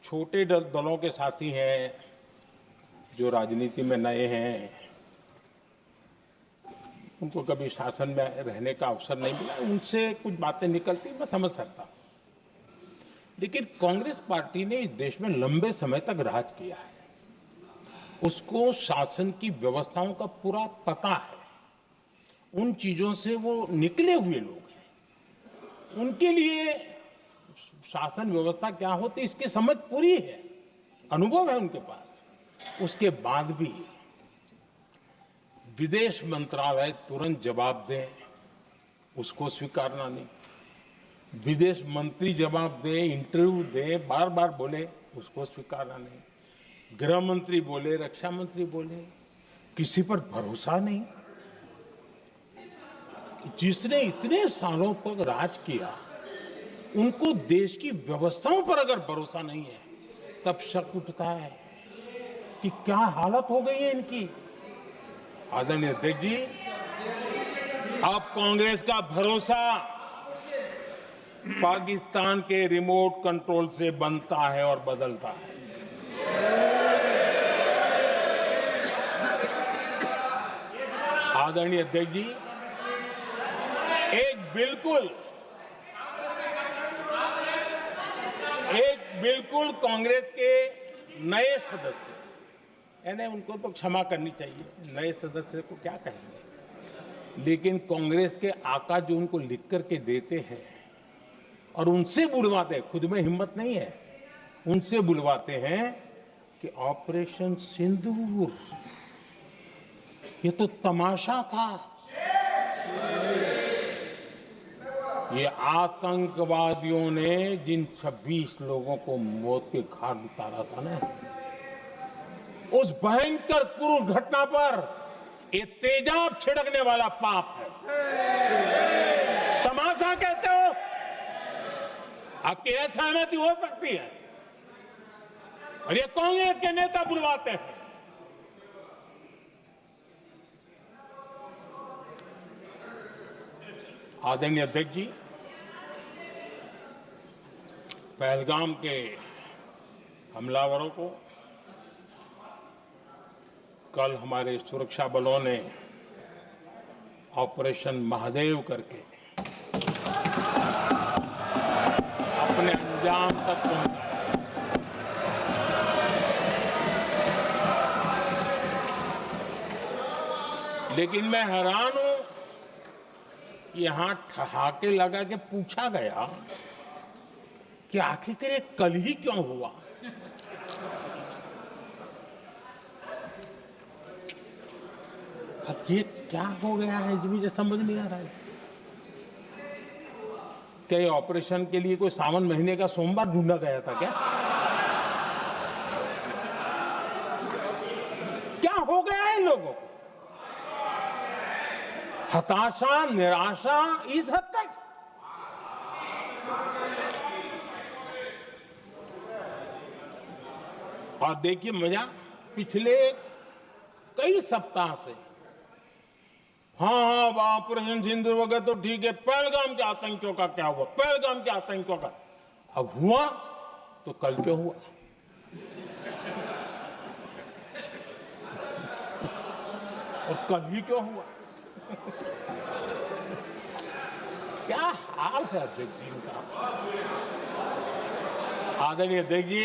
छोटे दलों के साथी हैं, जो राजनीति में नए हैं, उनको कभी शासन में रहने का अवसर नहीं मिला, उनसे कुछ बातें निकलती मैं समझ सकता हूं, लेकिन कांग्रेस पार्टी ने इस देश में लंबे समय तक राज किया है, उसको शासन की व्यवस्थाओं का पूरा पता है, उन चीजों से वो निकले हुए लोग हैं, उनके लिए शासन व्यवस्था क्या होती इसकी समझ पूरी है, अनुभव है उनके पास। उसके बाद भी विदेश मंत्रालय तुरंत जवाब दे, उसको स्वीकारना नहीं, विदेश मंत्री जवाब दे, इंटरव्यू दे, बार बार बोले, उसको स्वीकारना नहीं, गृह मंत्री बोले, रक्षा मंत्री बोले, किसी पर भरोसा नहीं। जिसने इतने सालों तक राज किया, उनको देश की व्यवस्थाओं पर अगर भरोसा नहीं है, तब शक उठता है कि क्या हालत हो गई है इनकी। आदरणीय अध्यक्ष जी, अब कांग्रेस का भरोसा पाकिस्तान के रिमोट कंट्रोल से बनता है और बदलता है। आदरणीय अध्यक्ष जी, एक बिल्कुल कांग्रेस के नए सदस्य, यानी उनको तो क्षमा करनी चाहिए, नए सदस्य को क्या कहेंगे, लेकिन कांग्रेस के आका जो उनको लिख करके देते हैं और उनसे बुलवाते हैं, खुद में हिम्मत नहीं है, उनसे बुलवाते हैं कि ऑपरेशन सिंदूर, ये तो तमाशा था, ये आतंकवादियों ने जिन 26 लोगों को मौत के घाट उतारा था ना, उस भयंकर क्रूर घटना पर ये तेजाब छिड़कने वाला पाप है। तमाशा कहते हो? आपकी असहमति हो सकती है, और ये कांग्रेस के नेता बुलवाते हैं। आदरणीय अध्यक्ष जी, पहलगाम के हमलावरों को कल हमारे सुरक्षा बलों ने ऑपरेशन महादेव करके अपने अंजाम तक पहुंचाया। लेकिन मैं हैरान हूं कि यहां ठहाके लगा के पूछा गया कि आखिर ये कल ही क्यों हुआ। अब ये क्या हो गया है जी, मुझे समझ नहीं आ रहा है। क्या ये ऑपरेशन के लिए कोई सावन महीने का सोमवार ढूंढा गया था क्या? क्या हो गया है इन लोगों को? हताशा, निराशा इस हद तक। और देखिए मजा, पिछले कई सप्ताह से हाँ ऑपरेशन सिंदूर वगैरह तो ठीक है, पहलगाम के आतंकियों का क्या हुआ, पहलगाम के आतंकियों का अब हुआ तो कल क्यों हुआ? और कल ही क्यों हुआ? क्या हाल है अध्यक्ष जी का। आदरणीय अध्यक्ष जी,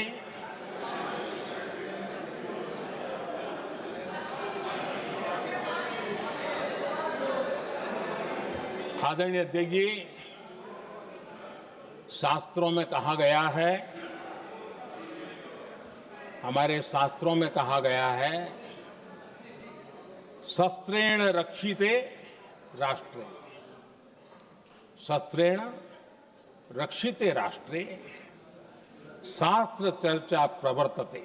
आदरणीय अध्यक्ष जी, शास्त्रों में कहा गया है, हमारे शास्त्रों में कहा गया है, शस्त्रेण रक्षिते राष्ट्रे, शस्त्रेण रक्षिते राष्ट्रे शास्त्र चर्चा प्रवर्तते।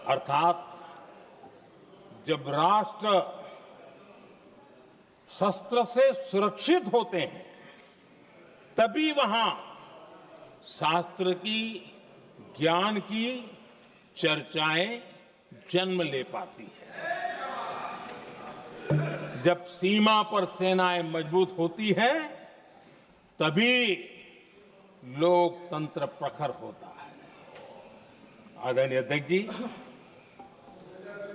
अर्थात जब राष्ट्र शस्त्र से सुरक्षित होते हैं तभी वहां शास्त्र की, ज्ञान की चर्चाएं जन्म ले पाती है। जब सीमा पर सेनाएं मजबूत होती हैं तभी लोकतंत्र प्रखर होता है। आदरणीय अध्यक्ष जी,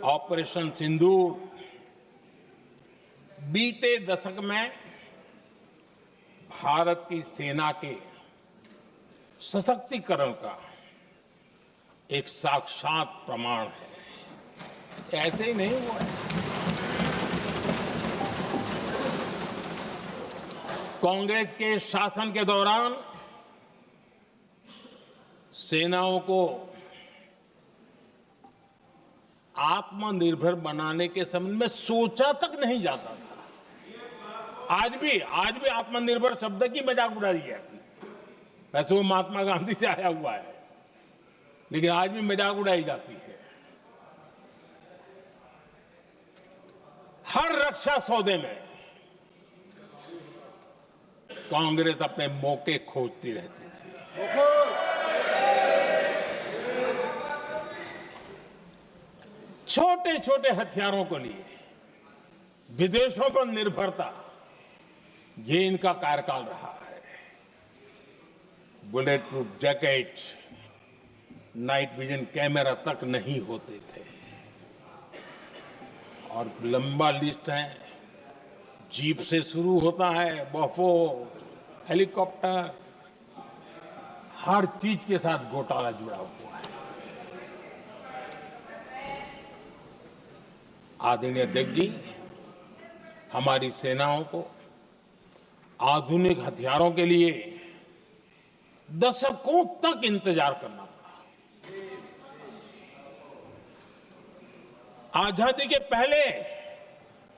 ऑपरेशन सिंदूर बीते दशक में भारत की सेना के सशक्तिकरण का एक साक्षात प्रमाण है। ऐसे ही नहीं हुआ है। कांग्रेस के शासन के दौरान सेनाओं को आत्मनिर्भर बनाने के संबंध में सोचा तक नहीं जाता था। आज भी आत्मनिर्भर शब्द की मजाक उड़ाई जाती है। वैसे वो महात्मा गांधी से आया हुआ है, लेकिन आज भी मजाक उड़ाई जाती है। हर रक्षा सौदे में कांग्रेस अपने मौके खोजती रहती थी। छोटे छोटे हथियारों को लिए विदेशों पर निर्भरता, ये इनका कार्यकाल रहा है। Bullet proof jacket, night vision camera तक नहीं होते थे और लंबा लिस्ट है। जीप से शुरू होता है, बफो, हेलीकॉप्टर, हर चीज के साथ घोटाला जुड़ा हुआ है। आदरणीय अध्यक्ष जी, हमारी सेनाओं को आधुनिक हथियारों के लिए दशकों तक इंतजार करना पड़ा। आजादी के पहले,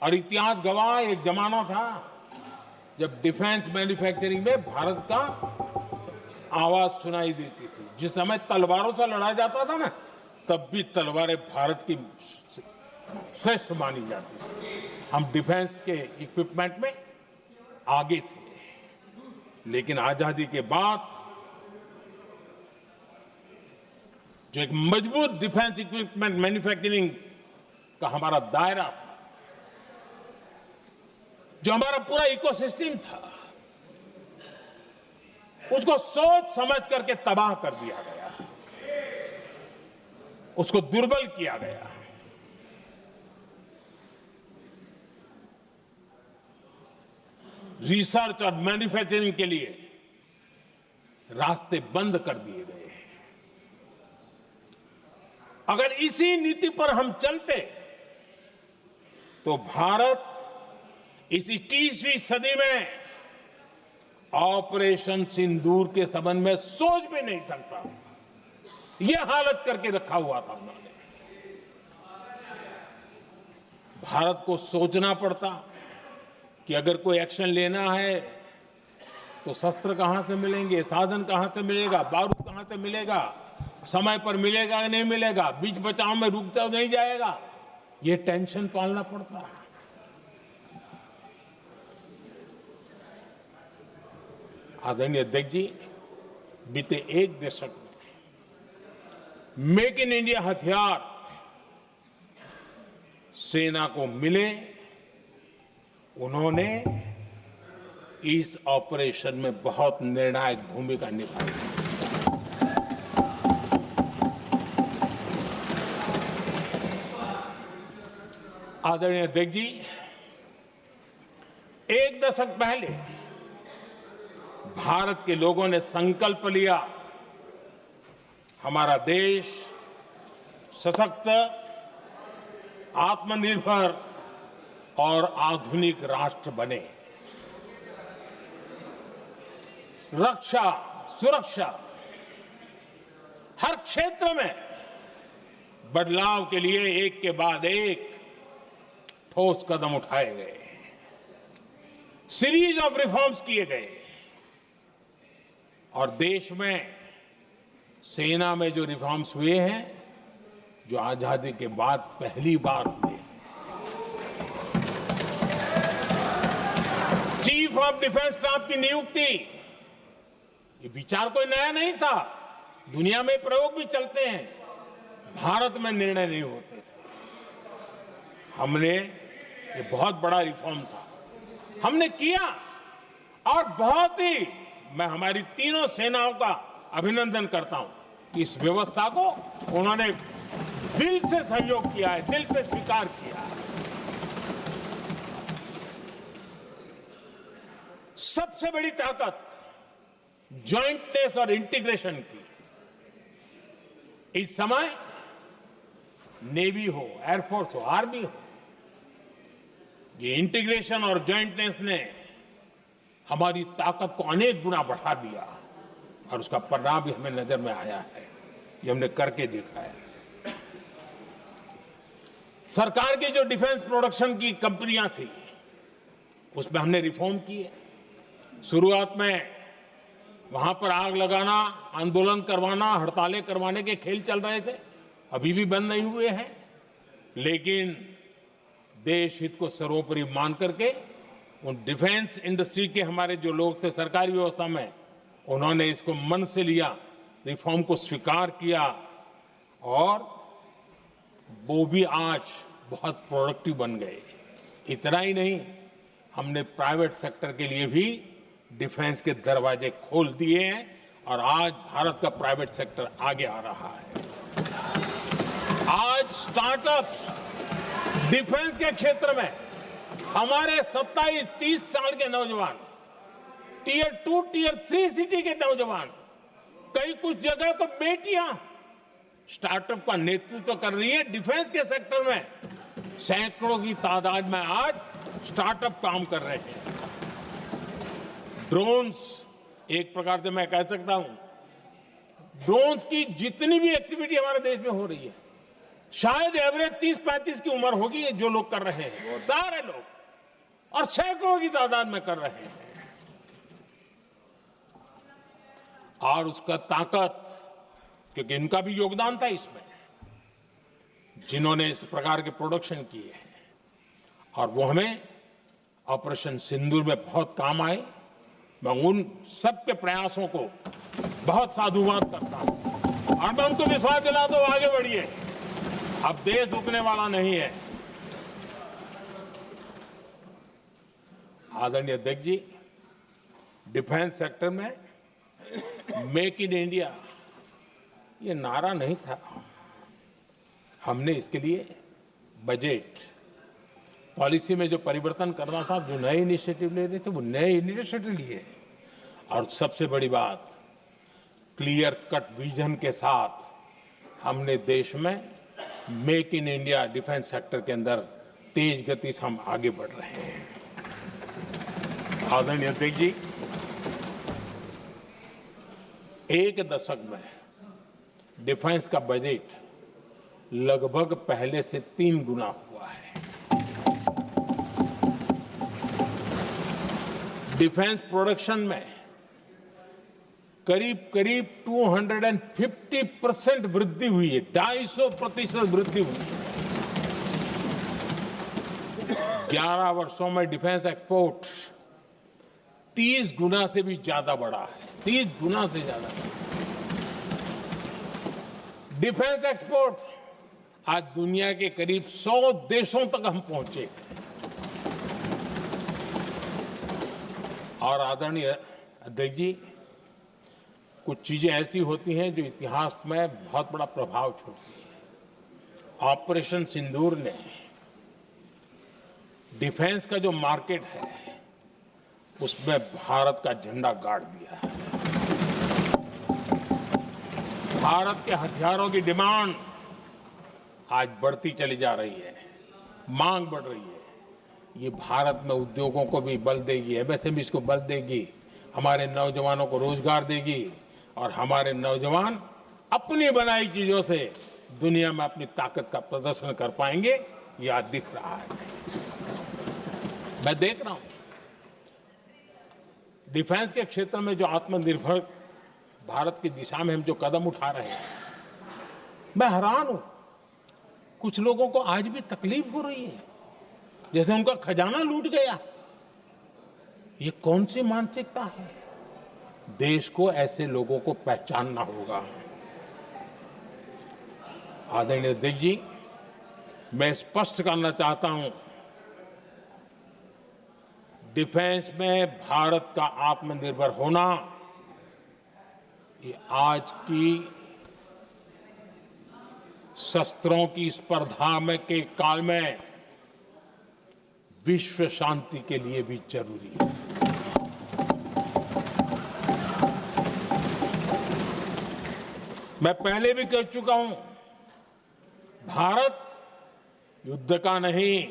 और इतिहास गवाह, एक जमाना था जब डिफेंस मैन्युफैक्चरिंग में भारत का आवाज सुनाई देती थी। जिस समय तलवारों से लड़ा जाता था ना, तब भी तलवारें भारत की श्रेष्ठ मानी जाती थी। हम डिफेंस के इक्विपमेंट में आगे थे। लेकिन आजादी के बाद जो एक मजबूत डिफेंस इक्विपमेंट मैन्युफैक्चरिंग का हमारा दायरा था, जो हमारा पूरा इकोसिस्टम था, उसको सोच समझ करके तबाह कर दिया गया, उसको दुर्बल किया गया। रिसर्च और मैन्युफैक्चरिंग के लिए रास्ते बंद कर दिए गए। अगर इसी नीति पर हम चलते तो भारत इस 21वीं सदी में ऑपरेशन सिंदूर के संबंध में सोच भी नहीं सकता। यह हालत करके रखा हुआ था उन्होंने। भारत को सोचना पड़ता कि अगर कोई एक्शन लेना है तो शस्त्र कहां से मिलेंगे, साधन कहां से मिलेगा, बारूद कहां से मिलेगा, समय पर मिलेगा या नहीं मिलेगा, बीच बचाव में रुकता नहीं जाएगा, ये टेंशन पालना पड़ता है। आदरणीय अध्यक्ष जी, बीते एक दशक में मेक इन इंडिया हथियार सेना को मिले, उन्होंने इस ऑपरेशन में बहुत निर्णायक भूमिका निभाई। आदरणीय अध्यक्ष जी, एक दशक पहले भारत के लोगों ने संकल्प लिया, हमारा देश सशक्त, आत्मनिर्भर और आधुनिक राष्ट्र बने। रक्षा, सुरक्षा, हर क्षेत्र में बदलाव के लिए एक के बाद एक ठोस कदम उठाए गए, सीरीज ऑफ रिफॉर्म्स किए गए, और देश में सेना में जो रिफॉर्म्स हुए हैं, जो आजादी के बाद पहली बार हुए। चीफ ऑफ डिफेंस स्टाफ की नियुक्ति, ये विचार कोई नया नहीं था, दुनिया में प्रयोग भी चलते हैं, भारत में निर्णय नहीं होते थे। हमने, ये बहुत बड़ा रिफॉर्म था, हमने किया, और बहुत ही मैं हमारी तीनों सेनाओं का अभिनंदन करता हूं कि इस व्यवस्था को उन्होंने दिल से सहयोग किया है, दिल से स्वीकार किया है। सबसे बड़ी ताकत जॉइंटनेस और इंटीग्रेशन की इस समय नेवी हो, एयरफोर्स हो, आर्मी हो, ये इंटीग्रेशन और जॉइंटनेस ने हमारी ताकत को अनेक गुना बढ़ा दिया, और उसका परिणाम भी हमें नजर में आया है, ये हमने करके देखा है। सरकार की जो डिफेंस प्रोडक्शन की कंपनियां थी, उसमें हमने रिफॉर्म किए। शुरुआत में वहां पर आग लगाना, आंदोलन करवाना, हड़तालें करवाने के खेल चल रहे थे, अभी भी बंद नहीं हुए हैं, लेकिन देश हित को सर्वोपरि मान करके उन डिफेंस इंडस्ट्री के हमारे जो लोग थे सरकारी व्यवस्था में, उन्होंने इसको मन से लिया, रिफॉर्म को स्वीकार किया, और वो भी आज बहुत प्रोडक्टिव बन गए। इतना ही नहीं, हमने प्राइवेट सेक्टर के लिए भी डिफेंस के दरवाजे खोल दिए हैं, और आज भारत का प्राइवेट सेक्टर आगे आ रहा है। आज स्टार्टअप्स डिफेंस के क्षेत्र में हमारे 27-30 साल के नौजवान, टियर 2, टियर 3 सिटी के नौजवान, कई कुछ जगह तो बेटियां स्टार्टअप का नेतृत्व कर रही है। डिफेंस के सेक्टर में सैकड़ों की तादाद में आज स्टार्टअप काम कर रहे हैं। ड्रोन्स, एक प्रकार से मैं कह सकता हूं, ड्रोन्स की जितनी भी एक्टिविटी हमारे देश में हो रही है, शायद एवरेज 30-35 की उम्र होगी जो लोग कर रहे हैं, सारे लोग, और सैकड़ों की तादाद में कर रहे हैं। और उसका ताकत, क्योंकि इनका भी योगदान था इसमें, जिन्होंने इस प्रकार के प्रोडक्शन किए हैं, और वो हमें ऑपरेशन सिंदूर में बहुत काम आए। मैं उन सबके प्रयासों को बहुत साधुवाद करता हूं और मैं उनको विश्वास दिलाता हूं, आगे बढ़िए, अब देश रुकने वाला नहीं है। आदरणीय अध्यक्ष जी, डिफेंस सेक्टर में मेक इन इंडिया ये नारा नहीं था। हमने इसके लिए बजट पॉलिसी में जो परिवर्तन करना था, जो नए इनिशिएटिव ले रहे थे, वो नए इनिशिएटिव लिए। और सबसे बड़ी बात, क्लियर कट विजन के साथ हमने देश में make in India defence sector के अंदर तेज गति से हम आगे बढ़ रहे हैं। आदरणीय अध्यक्ष जी, एक दशक में डिफेंस का बजट लगभग पहले से 3 गुना हुआ है। डिफेंस प्रोडक्शन में करीब करीब 250% वृद्धि हुई है, 250% वृद्धि हुई है। 11 वर्षों में डिफेंस एक्सपोर्ट 30 गुना से भी ज्यादा बढ़ा है, 30 गुना से ज्यादा। डिफेंस एक्सपोर्ट आज दुनिया के करीब 100 देशों तक हम पहुंचे। और आदरणीय अध्यक्ष जी, कुछ चीजें ऐसी होती हैं जो इतिहास में बहुत बड़ा प्रभाव छोड़ती हैं। ऑपरेशन सिंदूर ने डिफेंस का जो मार्केट है उसमें भारत का झंडा गाड़ दिया है। भारत के हथियारों की डिमांड आज बढ़ती चली जा रही है, मांग बढ़ रही है। ये भारत में उद्योगों को भी बल देगी, एमएसएमई को बल देगी, हमारे नौजवानों को रोजगार देगी, और हमारे नौजवान अपनी बनाई चीजों से दुनिया में अपनी ताकत का प्रदर्शन कर पाएंगे। ये आज दिख रहा है, मैं देख रहा हूं। डिफेंस के क्षेत्र में जो आत्मनिर्भर भारत की दिशा में हम जो कदम उठा रहे हैं, मैं हैरान हूं। कुछ लोगों को आज भी तकलीफ हो रही है, जैसे उनका खजाना लूट गया। ये कौन सी मानसिकता है? देश को ऐसे लोगों को पहचानना होगा। आदरणीय अध्यक्ष जी, मैं स्पष्ट करना चाहता हूं, डिफेंस में भारत का आत्मनिर्भर होना ये आज की शस्त्रों की स्पर्धा में के काल में विश्व शांति के लिए भी जरूरी है। मैं पहले भी कह चुका हूं, भारत युद्ध का नहीं,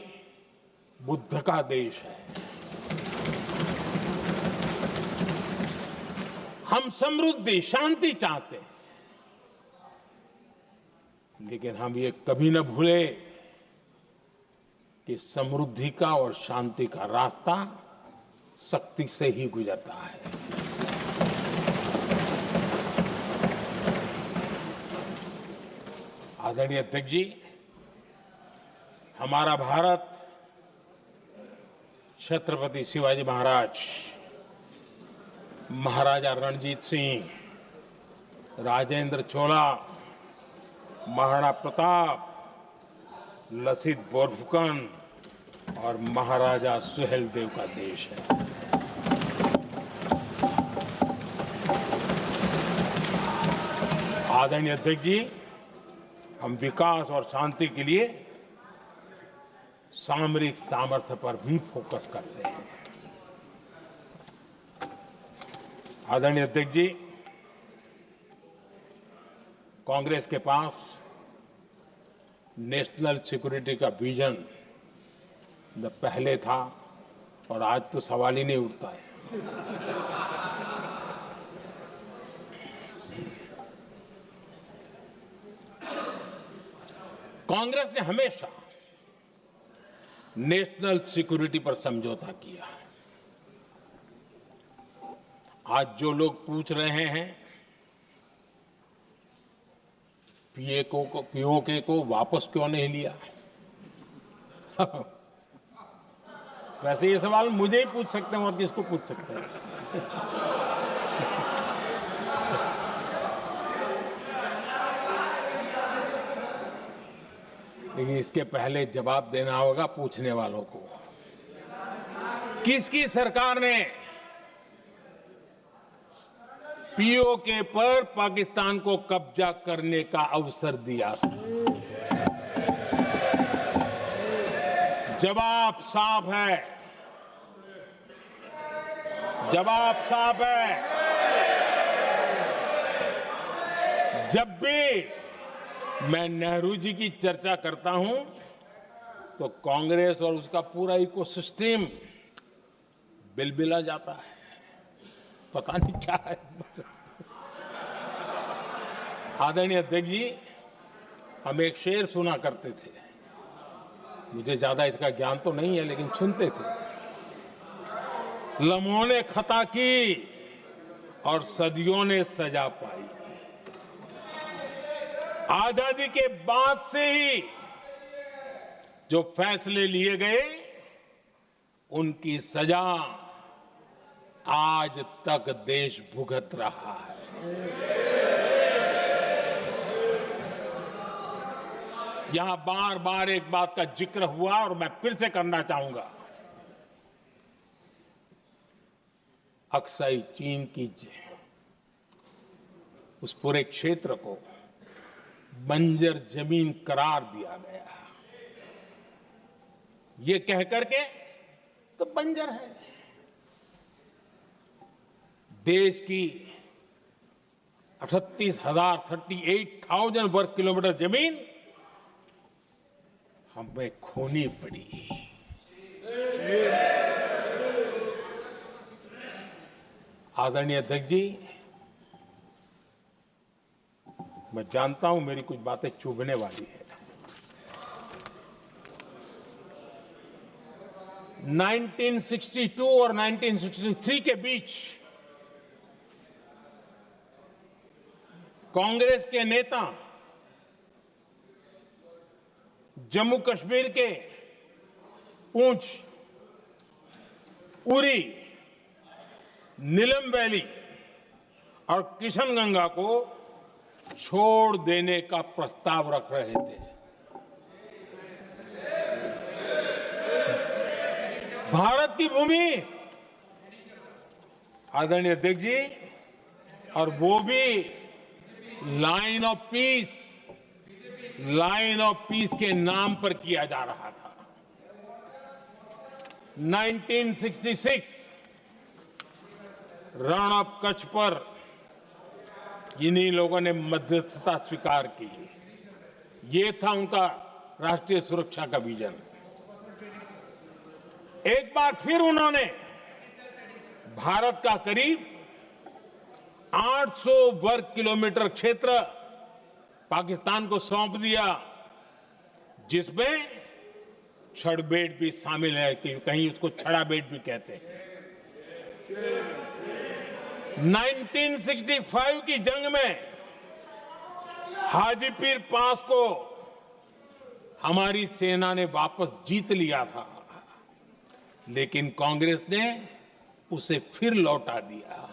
बुद्ध का देश है। हम समृद्धि, शांति चाहते हैं, लेकिन हम ये कभी न भूले कि समृद्धि का और शांति का रास्ता शक्ति से ही गुजरता है। आदरणीय अध्यक्ष जी, हमारा भारत छत्रपति शिवाजी महाराज, महाराजा रणजीत सिंह, राजेंद्र चोला, महाराणा प्रताप, लसित बोरफुकन और महाराजा सुहेलदेव का देश है। आदरणीय अध्यक्ष जी, हम विकास और शांति के लिए सामरिक सामर्थ्य पर भी फोकस करते हैं। आदरणीय अध्यक्ष जी, कांग्रेस के पास नेशनल सिक्योरिटी का विजन न पहले था और आज तो सवाल ही नहीं उठता है। कांग्रेस ने हमेशा नेशनल सिक्योरिटी पर समझौता किया है। आज जो लोग पूछ रहे हैं पीओके को वापस क्यों नहीं लिया, वैसे ये सवाल मुझे ही पूछ सकते हैं और किसको पूछ सकते हैं। लेकिन इसके पहले जवाब देना होगा पूछने वालों को। किसकी सरकार ने पीओके पर पाकिस्तान को कब्जा करने का अवसर दिया था? जवाब साफ है, जवाब साफ है। जब भी मैं नेहरू जी की चर्चा करता हूं तो कांग्रेस और उसका पूरा इकोसिस्टम बिलबिला जाता है, पता नहीं क्या है। आदरणीय अध्यक्ष जी, हम एक शेर सुना करते थे, मुझे ज्यादा इसका ज्ञान तो नहीं है लेकिन सुनते थे। लम्हों ने खता की और सदियों ने सजा पाई। आजादी के बाद से ही जो फैसले लिए गए उनकी सजा आज तक देश भुगत रहा है। यहां बार बार एक बात का जिक्र हुआ और मैं फिर से करना चाहूंगा। अक्साई चीन की उस पूरे क्षेत्र को बंजर जमीन करार दिया गया, ये कह करके तो बंजर है। देश की 38,000 वर्ग किलोमीटर जमीन हमें खोनी पड़ी। आदरणीय अध्यक्ष जी, मैं जानता हूं मेरी कुछ बातें चुभने वाली है। 1962 और 1963 के बीच कांग्रेस के नेता जम्मू कश्मीर के पूंछ, उरी, नीलम वैली और किशनगंगा को छोड़ देने का प्रस्ताव रख रहे थे। भारत की भूमि, आदरणीय अध्यक्ष जी, और वो भी लाइन ऑफ पीस के नाम पर किया जा रहा था। 1966 रण ऑफ कच्छ पर इन्हीं लोगों ने मध्यस्थता स्वीकार की। ये था उनका राष्ट्रीय सुरक्षा का विजन। एक बार फिर उन्होंने भारत का करीब 800 वर्ग किलोमीटर क्षेत्र पाकिस्तान को सौंप दिया, जिसमें छड़बेट भी शामिल है, कि कहीं उसको छड़ाबेट भी कहते हैं। 1965 की जंग में हाजीपीर पास को हमारी सेना ने वापस जीत लिया था, लेकिन कांग्रेस ने उसे फिर लौटा दिया।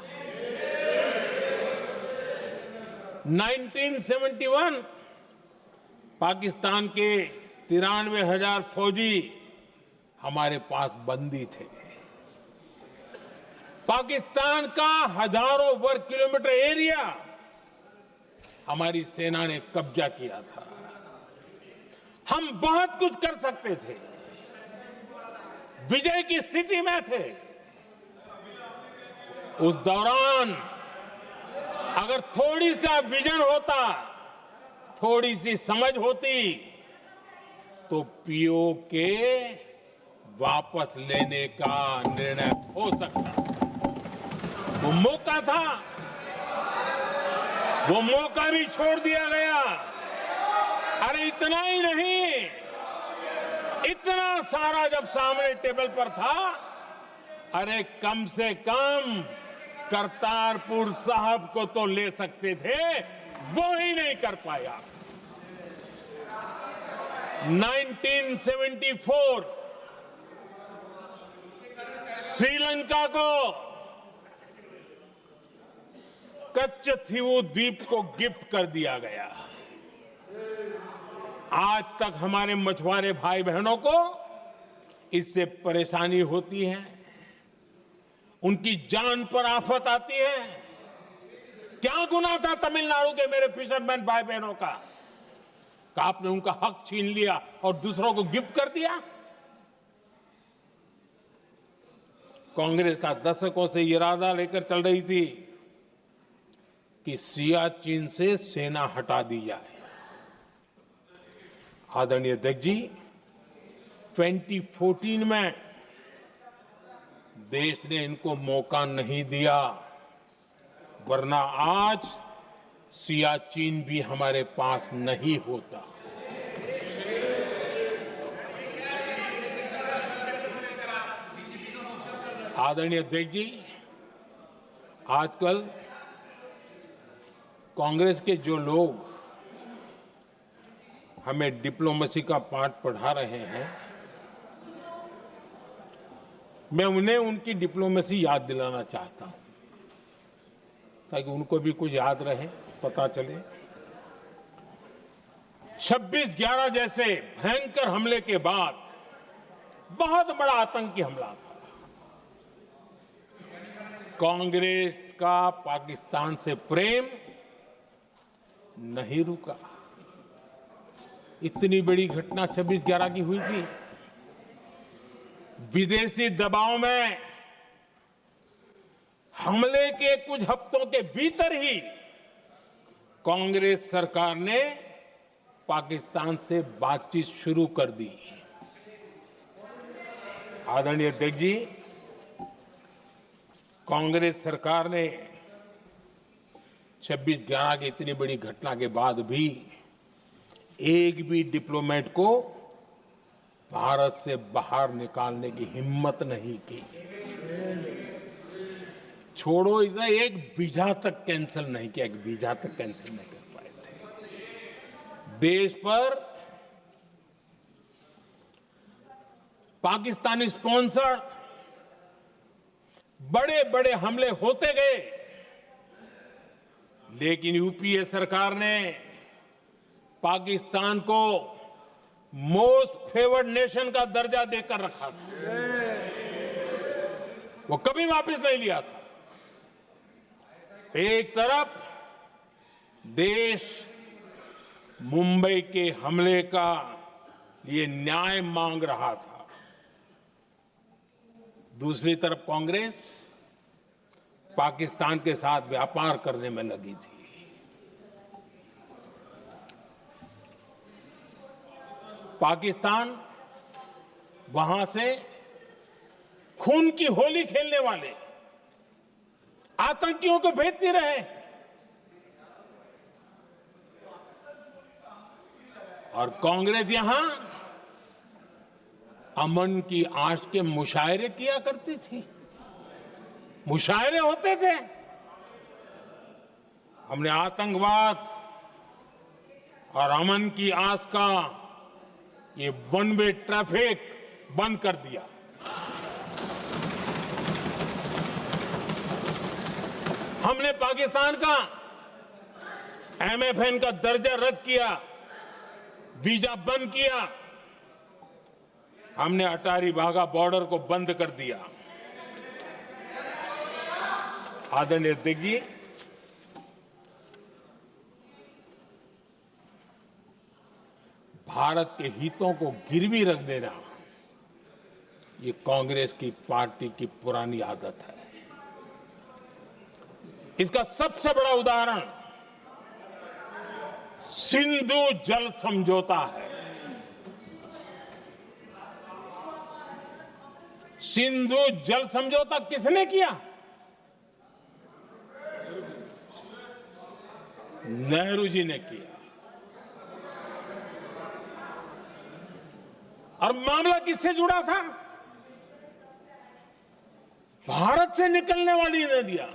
1971 पाकिस्तान के 93,000 फौजी हमारे पास बंदी थे। पाकिस्तान का हजारों वर्ग किलोमीटर एरिया हमारी सेना ने कब्जा किया था। हम बहुत कुछ कर सकते थे, विजय की स्थिति में थे। उस दौरान अगर थोड़ी सा विजन होता, थोड़ी सी समझ होती, तो पीओके वापस लेने का निर्णय हो सकता। वो मौका था, वो मौका भी छोड़ दिया गया। अरे इतना ही नहीं, इतना सारा जब सामने टेबल पर था, अरे कम से कम करतारपुर साहब को तो ले सकते थे, वो ही नहीं कर पाया। 1974 श्रीलंका को कच्चथीवू द्वीप को गिफ्ट कर दिया गया। आज तक हमारे मछुआरे भाई बहनों को इससे परेशानी होती है, उनकी जान पर आफत आती है। क्या गुनाह था तमिलनाडु के मेरे फिशरमैन भाई बहनों का कि आपने उनका हक छीन लिया और दूसरों को गिफ्ट कर दिया? कांग्रेस का दशकों से इरादा लेकर चल रही थी कि सियाचिन से सेना हटा दी जाए। आदरणीय अध्यक्ष जी, 2014 में देश ने इनको मौका नहीं दिया, वरना आज सियाचिन भी हमारे पास नहीं होता। आदरणीय अध्यक्ष जी, आजकल कांग्रेस के जो लोग हमें डिप्लोमेसी का पाठ पढ़ा रहे हैं, मैं उन्हें उनकी डिप्लोमेसी याद दिलाना चाहता हूं, ताकि उनको भी कुछ याद रहे, पता चले। 26/11 जैसे भयंकर हमले के बाद बहुत बड़ा आतंकी हमला था। कांग्रेस का पाकिस्तान से प्रेम नहीं रुका। इतनी बड़ी घटना 26/11 की हुई थी। विदेशी दबाव में हमले के कुछ हफ्तों के भीतर ही कांग्रेस सरकार ने पाकिस्तान से बातचीत शुरू कर दी। आदरणीय अध्यक्ष जी, कांग्रेस सरकार ने 26/11 की इतनी बड़ी घटना के बाद भी एक भी डिप्लोमेट को भारत से बाहर निकालने की हिम्मत नहीं की। छोड़ो, इधर एक वीजा तक कैंसिल नहीं किया, एक वीजा तक कैंसिल नहीं कर पाए थे। देश पर पाकिस्तानी स्पॉन्सर बड़े बड़े हमले होते गए, लेकिन यूपीए सरकार ने पाकिस्तान को मोस्ट फेवर्ड नेशन का दर्जा देकर रखा था। वो कभी वापस नहीं लिया था। एक तरफ देश मुंबई के हमले का ये न्याय मांग रहा था, दूसरी तरफ कांग्रेस पाकिस्तान के साथ व्यापार करने में लगी थी। पाकिस्तान वहां से खून की होली खेलने वाले आतंकियों को भेजते रहे, और कांग्रेस यहां अमन की आश के मुशायरे किया करती थी। मुशायरे होते थे। हमने आतंकवाद और अमन की आस का ये वन वे ट्रैफिक बंद कर दिया। हमने पाकिस्तान का एमएफएन का दर्जा रद्द किया, वीजा बंद किया। हमने अटारी वाघा बॉर्डर को बंद कर दिया। आदरणीय अध्यक्ष जी, भारत के हितों को गिरवी रख देना, ये कांग्रेस की पार्टी की पुरानी आदत है। इसका सबसे बड़ा उदाहरण सिंधु जल समझौता है। सिंधु जल समझौता किसने किया? नेहरू जी ने किया। और मामला किससे जुड़ा था? भारत से निकलने वाली नदियां,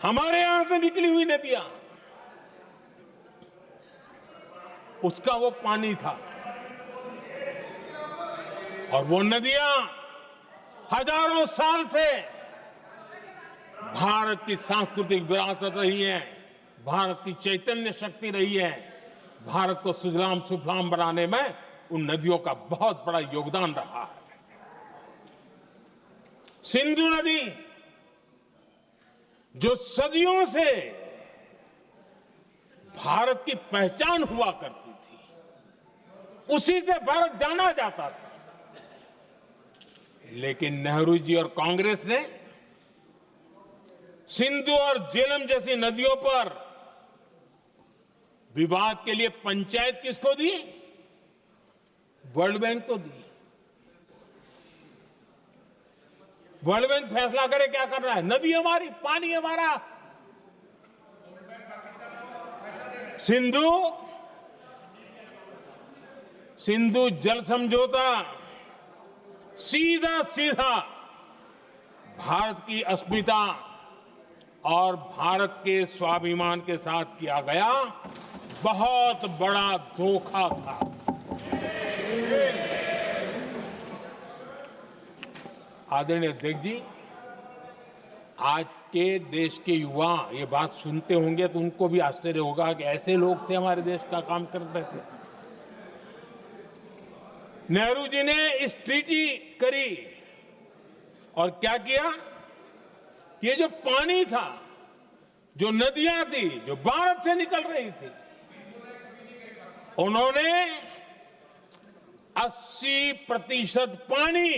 हमारे यहां से निकली हुई नदियां, उसका वो पानी था। और वो नदियां हजारों साल से भारत की सांस्कृतिक विरासत रही है, भारत की चैतन्य शक्ति रही है। भारत को सुजलाम सुफलाम बनाने में उन नदियों का बहुत बड़ा योगदान रहा है। सिंधु नदी जो सदियों से भारत की पहचान हुआ करती थी, उसी से भारत जाना जाता था। लेकिन नेहरू जी और कांग्रेस ने सिंधु और झेलम जैसी नदियों पर विवाद के लिए पंचायत किसको दी? वर्ल्ड बैंक को दी। वर्ल्ड बैंक फैसला करे क्या कर रहा है? नदी हमारी, पानी हमारा। सिंधु जल समझौता सीधा सीधा भारत की अस्मिता और भारत के स्वाभिमान के साथ किया गया बहुत बड़ा धोखा था। आदरणीय अध्यक्ष जी, आज के देश के युवा ये बात सुनते होंगे तो उनको भी आश्चर्य होगा कि ऐसे लोग थे हमारे देश का काम करते थे। नेहरू जी ने इस ट्रीटी करी और क्या किया? ये जो पानी था, जो नदियां थी, जो भारत से निकल रही थी, उन्होंने 80% पानी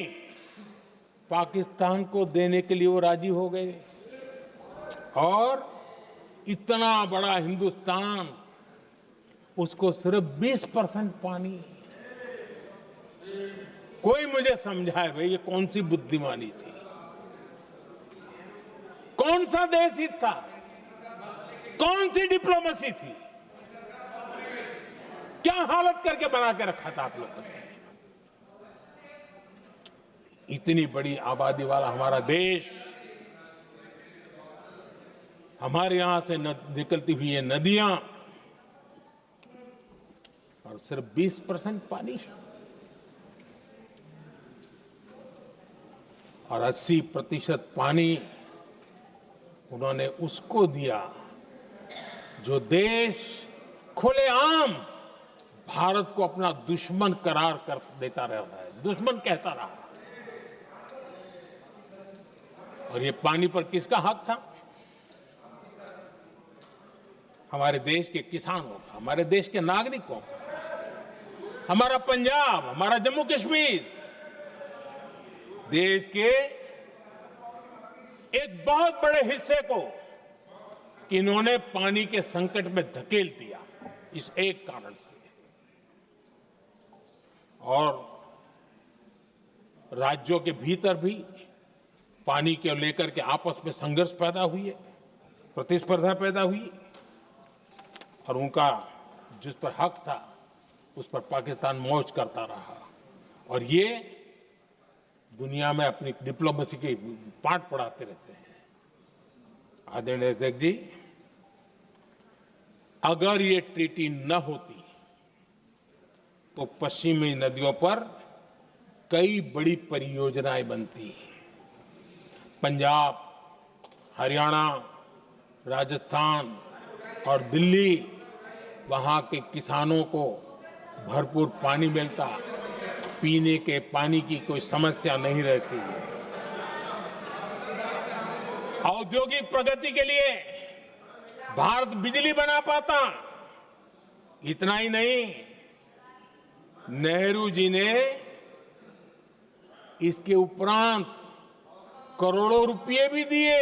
पाकिस्तान को देने के लिए वो राजी हो गए। और इतना बड़ा हिंदुस्तान, उसको सिर्फ 20% पानी। कोई मुझे समझाए भाई ये कौन सी बुद्धिमानी थी? कौन सा देश हित था? कौन सी डिप्लोमेसी थी? क्या हालत करके बना के रखा था आप लोगों ने? इतनी बड़ी आबादी वाला हमारा देश, हमारे यहां से निकलती हुई ये नदियां, और सिर्फ 20% पानी, और 80% पानी उन्होंने उसको दिया जो देश खुलेआम भारत को अपना दुश्मन करार कर देता रहा है, दुश्मन कहता रहा। और ये पानी पर किसका हक था? हमारे देश के किसानों का, हमारे देश के नागरिकों का। हमारा पंजाब, हमारा जम्मू कश्मीर देश के एक बहुत बड़े हिस्से को इन्होंने पानी के संकट में धकेल दिया, इस एक कारण से। और राज्यों के भीतर भी पानी को लेकर के आपस में संघर्ष पैदा हुई है, प्रतिस्पर्धा पैदा हुई, और उनका जिस पर हक था उस पर पाकिस्तान मौज करता रहा। और ये दुनिया में अपनी डिप्लोमेसी के पाठ पढ़ाते रहते हैं। आदरणीय अध्यक्ष जी, अगर ये ट्रीटी न होती तो पश्चिमी नदियों पर कई बड़ी परियोजनाएं बनती। पंजाब, हरियाणा, राजस्थान और दिल्ली, वहां के किसानों को भरपूर पानी मिलता, पीने के पानी की कोई समस्या नहीं रहती। औद्योगिक प्रगति के लिए भारत बिजली बना पाता। इतना ही नहीं, नेहरू जी ने इसके उपरांत करोड़ों रुपए भी दिए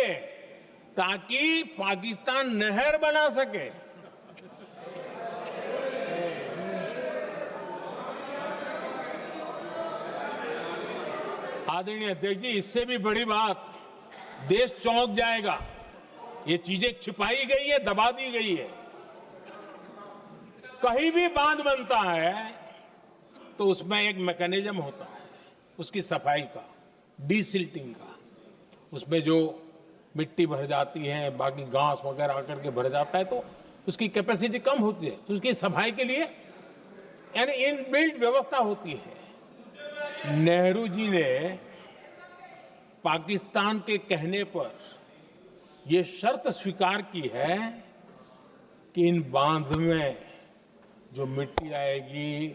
ताकि पाकिस्तान नहर बना सके। आदरणीय अध्यक्ष जी, इससे भी बड़ी बात, देश चौंक जाएगा। ये चीजें छिपाई गई है, दबा दी गई है। कहीं भी बांध बनता है तो उसमें एक मैकेनिज्म होता है उसकी सफाई का, डीसिल्टिंग का। उसमें जो मिट्टी भर जाती है, बाकी घास वगैरह आकर के भर जाता है तो उसकी कैपेसिटी कम होती है, तो उसकी सफाई के लिए यानी इनबिल्ट व्यवस्था होती है। नेहरू जी ने पाकिस्तान के कहने पर यह शर्त स्वीकार की है कि इन बांध में जो मिट्टी आएगी,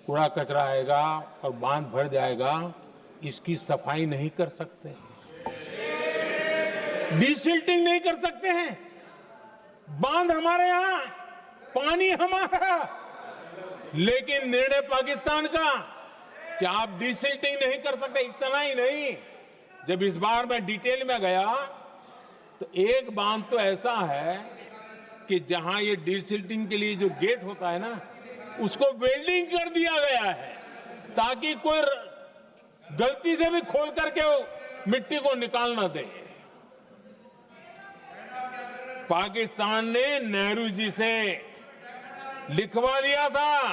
कूड़ा कचरा आएगा और बांध भर जाएगा, इसकी सफाई नहीं कर सकते, डीसिल्टिंग नहीं कर सकते हैं। बांध हमारे यहां, पानी हमारा, लेकिन निर्णय पाकिस्तान का कि आप डीसिल्टिंग नहीं कर सकते। इतना ही नहीं, जब इस बार मैं डिटेल में गया तो एक बांध तो ऐसा है कि जहां ये डीसिल्टिंग के लिए जो गेट होता है ना, उसको वेल्डिंग कर दिया गया है ताकि कोई गलती से भी खोल करके मिट्टी को निकाल ना दे। पाकिस्तान ने नेहरू जी से लिखवा लिया था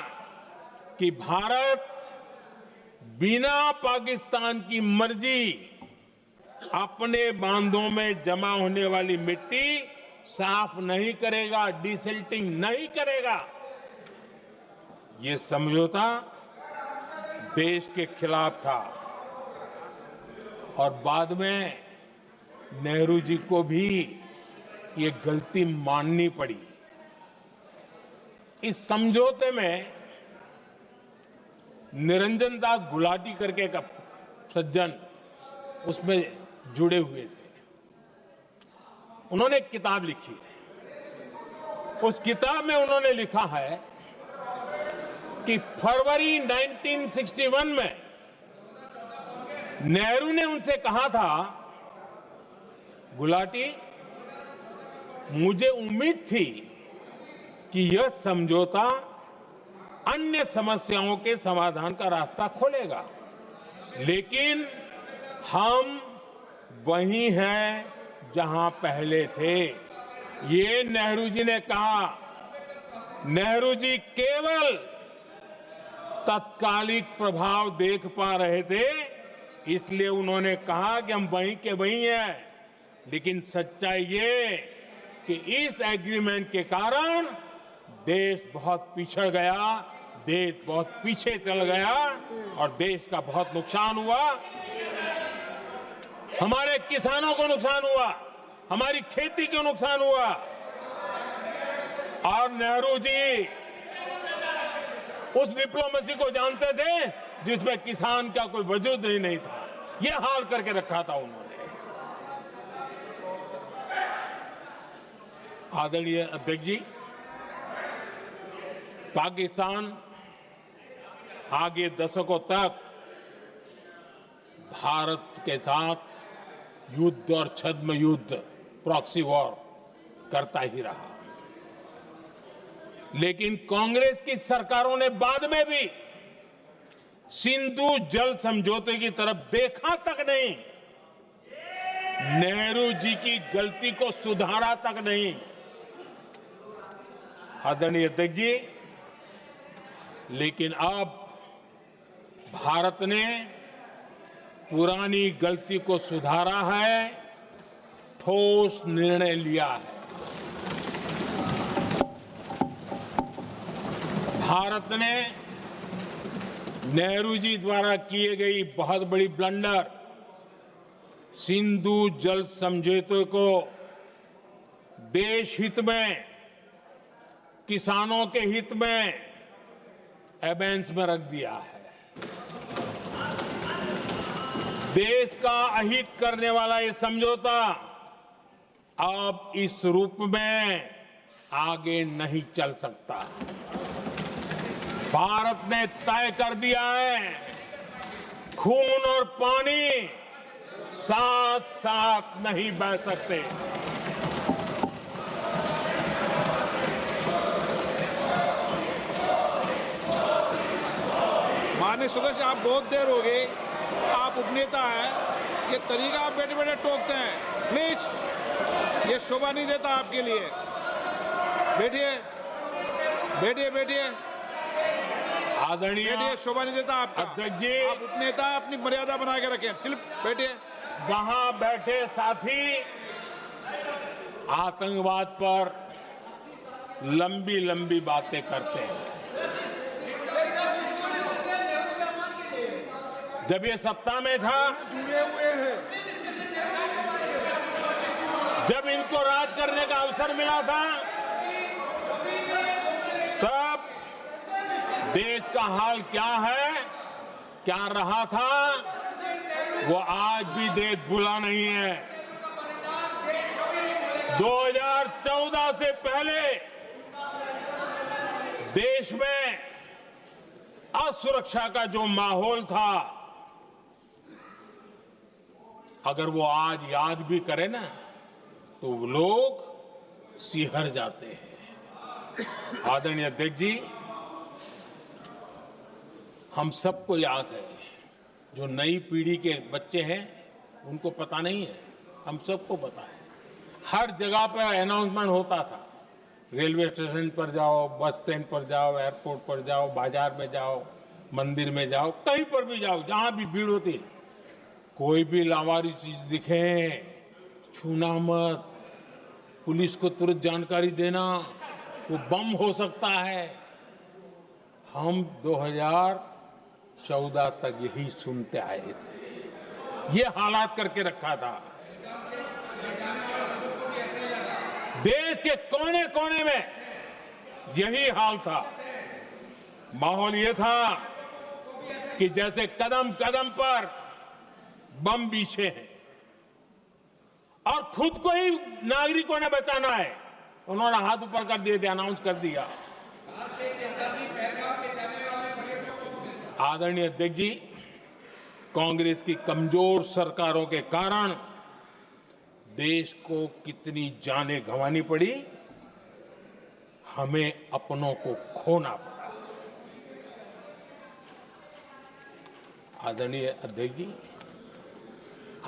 कि भारत बिना पाकिस्तान की मर्जी अपने बांधों में जमा होने वाली मिट्टी साफ नहीं करेगा, डीसिल्टिंग नहीं करेगा। ये समझौता देश के खिलाफ था और बाद में नेहरू जी को भी ये गलती माननी पड़ी। इस समझौते में निरंजन दास गुलाटी करके एक सज्जन उसमें जुड़े हुए थे। उन्होंने एक किताब लिखी है। उस किताब में उन्होंने लिखा है कि फरवरी 1961 में नेहरू ने उनसे कहा था, गुलाटी, मुझे उम्मीद थी कि यह समझौता अन्य समस्याओं के समाधान का रास्ता खोलेगा, लेकिन हम वहीं हैं जहां पहले थे। ये नेहरू जी ने कहा। नेहरू जी केवल तत्कालिक प्रभाव देख पा रहे थे, इसलिए उन्होंने कहा कि हम वहीं के वहीं हैं, लेकिन सच्चाई ये कि इस एग्रीमेंट के कारण देश बहुत पिछड़ गया, देश बहुत पीछे चल गया और देश का बहुत नुकसान हुआ। हमारे किसानों को नुकसान हुआ, हमारी खेती को नुकसान हुआ। और नेहरू जी उस डिप्लोमेसी को जानते थे जिसमें किसान का कोई वजूद ही नहीं था। यह हाल करके रखा था उन्होंने। आदरणीय अध्यक्ष जी, पाकिस्तान आगे दशकों तक भारत के साथ युद्ध और छद्म युद्ध, प्रॉक्सी वॉर करता ही रहा, लेकिन कांग्रेस की सरकारों ने बाद में भी सिंधु जल समझौते की तरफ देखा तक नहीं, नेहरू जी की गलती को सुधारा तक नहीं। आदरणीय अध्यक्ष जी, लेकिन अब भारत ने पुरानी गलती को सुधारा है, ठोस निर्णय लिया है। भारत ने नेहरू जी द्वारा किए गई बहुत बड़ी ब्लंडर, सिंधु जल समझौते को देश हित में, किसानों के हित में एबेंस में रख दिया है। देश का अहित करने वाला ये समझौता अब इस रूप में आगे नहीं चल सकता। भारत ने तय कर दिया है, खून और पानी साथ साथ नहीं बह सकते। माननीय सदस्य, आप बहुत देर हो गई, आप उपनेता हैं, ये तरीका आप बैठे बैठे टोकते हैं, प्लीज, ये शोभा नहीं देता आपके लिए। बैठिए बैठिए बैठिए आदरणीय बैठिए, शोभा नहीं देता आपका। अध्यक्ष जी, आप उपनेता हैं, अपनी मर्यादा बना के रखें। चलिए बैठिए। वहां बैठे साथी आतंकवाद पर लंबी लंबी बातें करते हैं। जब ये सत्ता में था, जुड़े हुए हैं। जब इनको राज करने का अवसर मिला था, तब देश का हाल क्या है, क्या रहा था, वो आज भी देश भूला नहीं है। 2014 से पहले देश में असुरक्षा का जो माहौल था, अगर वो आज याद भी करे ना, तो लोग सिहर जाते हैं। आदरणीय अध्यक्ष जी, हम सबको याद है, जो नई पीढ़ी के बच्चे हैं उनको पता नहीं है, हम सबको पता है। हर जगह पर अनाउंसमेंट होता था, रेलवे स्टेशन पर जाओ, बस स्टैंड पर जाओ, एयरपोर्ट पर जाओ, बाजार में जाओ, मंदिर में जाओ, कहीं पर भी जाओ, जहां भी भीड़ होती है, कोई भी लावारिस चीज दिखे छूना मत, पुलिस को तुरंत जानकारी देना, वो बम हो सकता है। हम 2014 तक यही सुनते आए थे, ये हालात करके रखा था। देश के कोने कोने में यही हाल था। माहौल ये था कि जैसे कदम कदम पर बम बिछे हैं और खुद को ही नागरिकों ने बचाना है, उन्होंने हाथ ऊपर कर दिए थे, अनाउंस कर दिया। आदरणीय अध्यक्ष जी, कांग्रेस की कमजोर सरकारों के कारण देश को कितनी जानें गंवानी पड़ी, हमें अपनों को खोना पड़ा। आदरणीय अध्यक्ष जी,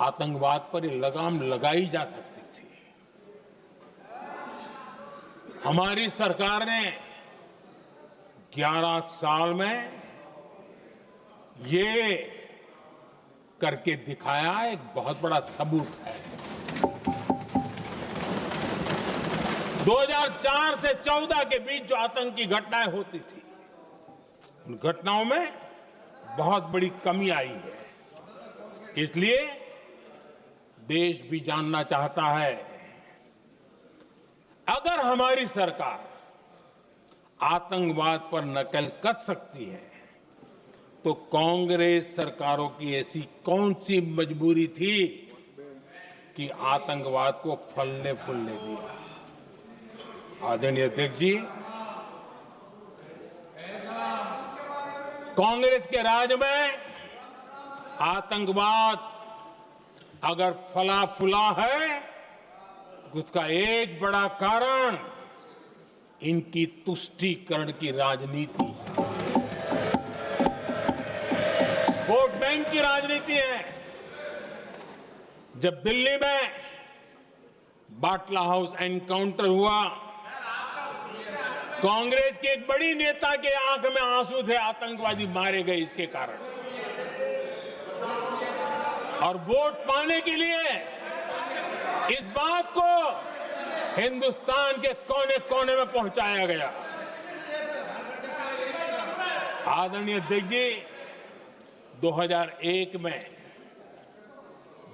आतंकवाद पर ये लगाम लगाई जा सकती थी। हमारी सरकार ने 11 साल में ये करके दिखाया, एक बहुत बड़ा सबूत है। 2004 से 14 के बीच जो आतंकी घटनाएं होती थी, उन घटनाओं में बहुत बड़ी कमी आई है। इसलिए देश भी जानना चाहता है, अगर हमारी सरकार आतंकवाद पर नकेल कस सकती है, तो कांग्रेस सरकारों की ऐसी कौन सी मजबूरी थी कि आतंकवाद को फलने फूलने दिया। आदरणीय अध्यक्ष जी, कांग्रेस के राज में आतंकवाद अगर फला फूला है, तो उसका एक बड़ा कारण इनकी तुष्टीकरण की राजनीति है, वोट बैंक की राजनीति है। जब दिल्ली में बाटला हाउस एनकाउंटर हुआ, कांग्रेस के एक बड़ी नेता के आंख में आंसू थे, आतंकवादी मारे गए इसके कारण। और वोट पाने के लिए इस बात को हिंदुस्तान के कोने कोने में पहुंचाया गया। आदरणीय अध्यक्ष जी, 2001 में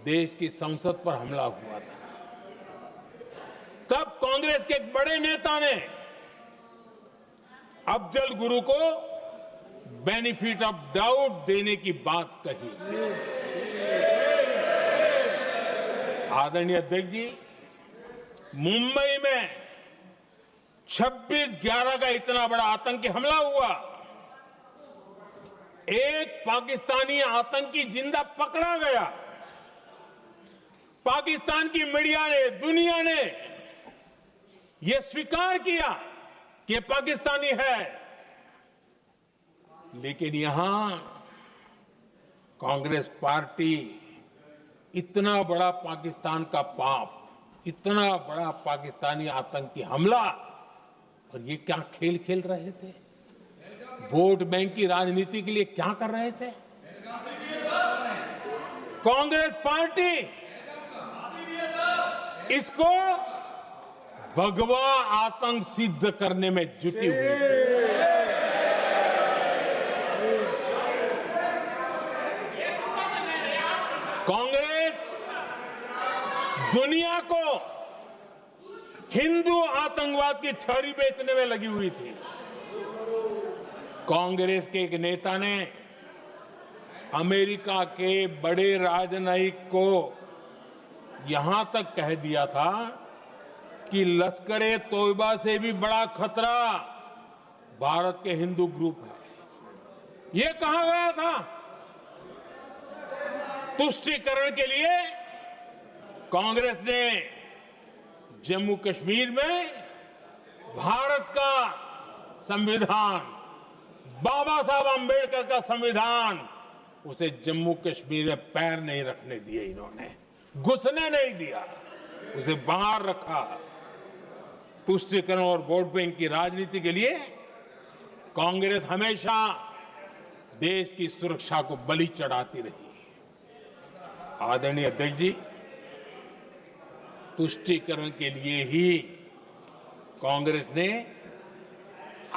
देश की संसद पर हमला हुआ था। तब कांग्रेस के एक बड़े नेता ने अफजल गुरु को बेनिफिट ऑफ डाउट देने की बात कही थी। आदरणीय अध्यक्ष जी, मुंबई में 26/11 का इतना बड़ा आतंकी हमला हुआ, एक पाकिस्तानी आतंकी जिंदा पकड़ा गया। पाकिस्तान की मीडिया ने, दुनिया ने यह स्वीकार किया कि यह पाकिस्तानी है, लेकिन यहां कांग्रेस पार्टी इतना बड़ा पाकिस्तान का पाप, इतना बड़ा पाकिस्तानी आतंकी हमला, और ये क्या खेल खेल रहे थे? वोट बैंक की राजनीति के लिए क्या कर रहे थे? कांग्रेस पार्टी इसको भगवा आतंक सिद्ध करने में जुटी हुई है। कांग्रेस दुनिया को हिंदू आतंकवाद की छड़ी बेचने में लगी हुई थी। कांग्रेस के एक नेता ने अमेरिका के बड़े राजनयिक को यहां तक कह दिया था कि लश्कर-ए तोयबा से भी बड़ा खतरा भारत के हिंदू ग्रुप है। यह कहा गया था। तुष्टीकरण के लिए कांग्रेस ने जम्मू कश्मीर में भारत का संविधान, बाबा साहब अंबेडकर का संविधान, उसे जम्मू कश्मीर में पैर नहीं रखने दिए। इन्होंने घुसने नहीं दिया, उसे बाहर रखा। तुष्टीकरण और वोट बैंक की राजनीति के लिए कांग्रेस हमेशा देश की सुरक्षा को बलि चढ़ाती रही। आदरणीय अध्यक्ष जी, तुष्टीकरण के लिए ही कांग्रेस ने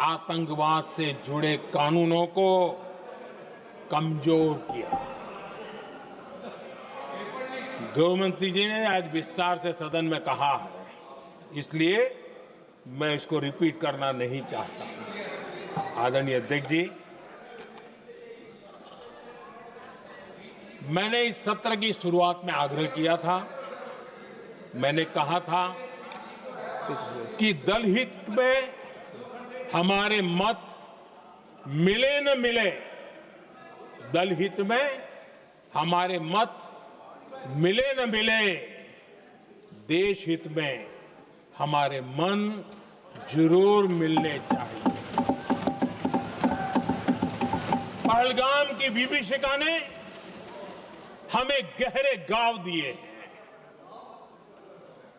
आतंकवाद से जुड़े कानूनों को कमजोर किया। गृहमंत्री जी ने आज विस्तार से सदन में कहा है, इसलिए मैं इसको रिपीट करना नहीं चाहता। आदरणीय अध्यक्ष जी, मैंने इस सत्र की शुरुआत में आग्रह किया था, मैंने कहा था कि दल हित में हमारे मत मिले न मिले, दल हित में हमारे मत मिले न मिले, देश हित में हमारे मन जरूर मिलने चाहिए। पहलगाम की विभीषिका ने हमें गहरे घाव दिए हैं,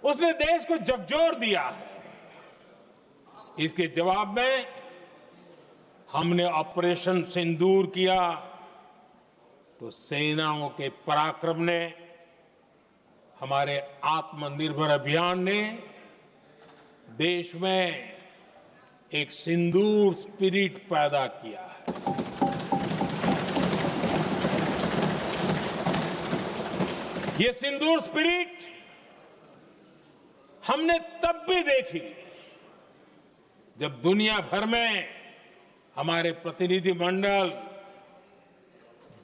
उसने देश को झकझोर दिया है। इसके जवाब में हमने ऑपरेशन सिंदूर किया तो सेनाओं के पराक्रम ने, हमारे आत्मनिर्भर अभियान ने देश में एक सिंदूर स्पिरिट पैदा किया है। ये सिंदूर स्पिरिट हमने तब भी देखी जब दुनिया भर में हमारे प्रतिनिधि मंडल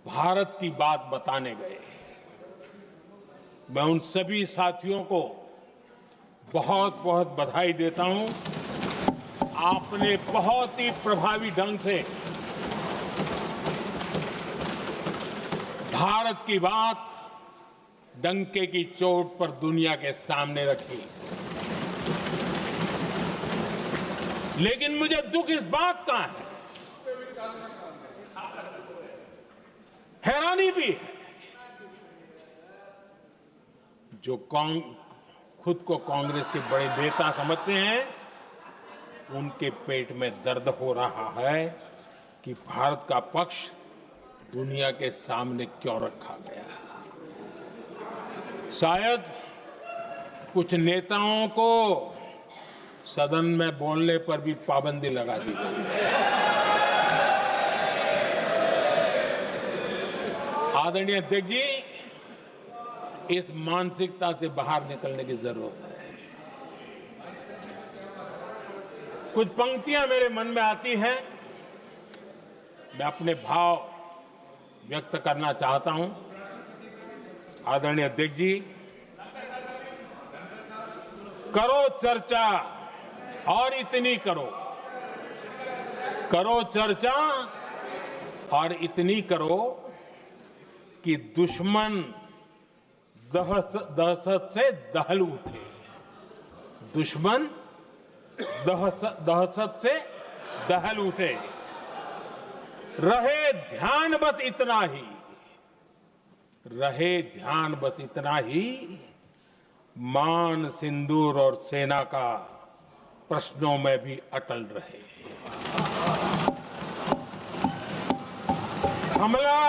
भारत की बात बताने गए। मैं उन सभी साथियों को बहुत बहुत बधाई देता हूं। आपने बहुत ही प्रभावी ढंग से भारत की बात डंके की चोट पर दुनिया के सामने रखी। लेकिन मुझे दुख इस बात का है, हैरानी भी है, जो खुद को कांग्रेस के बड़े नेता समझते हैं, उनके पेट में दर्द हो रहा है कि भारत का पक्ष दुनिया के सामने क्यों रखा गया। शायद कुछ नेताओं को सदन में बोलने पर भी पाबंदी लगा दी गई। आदरणीय अध्यक्ष जी, इस मानसिकता से बाहर निकलने की जरूरत है। कुछ पंक्तियां मेरे मन में आती हैं, मैं अपने भाव व्यक्त करना चाहता हूं। आदरणीय अध्यक्ष जी, करो चर्चा और इतनी करो, करो चर्चा और इतनी करो कि दुश्मन दहशत से दहल उठे। दुश्मन दहशत से दहल उठे। रहे ध्यान बस इतना ही, रहे ध्यान बस इतना ही, मान सिंदूर और सेना का प्रश्नों में भी अटल रहे। हमला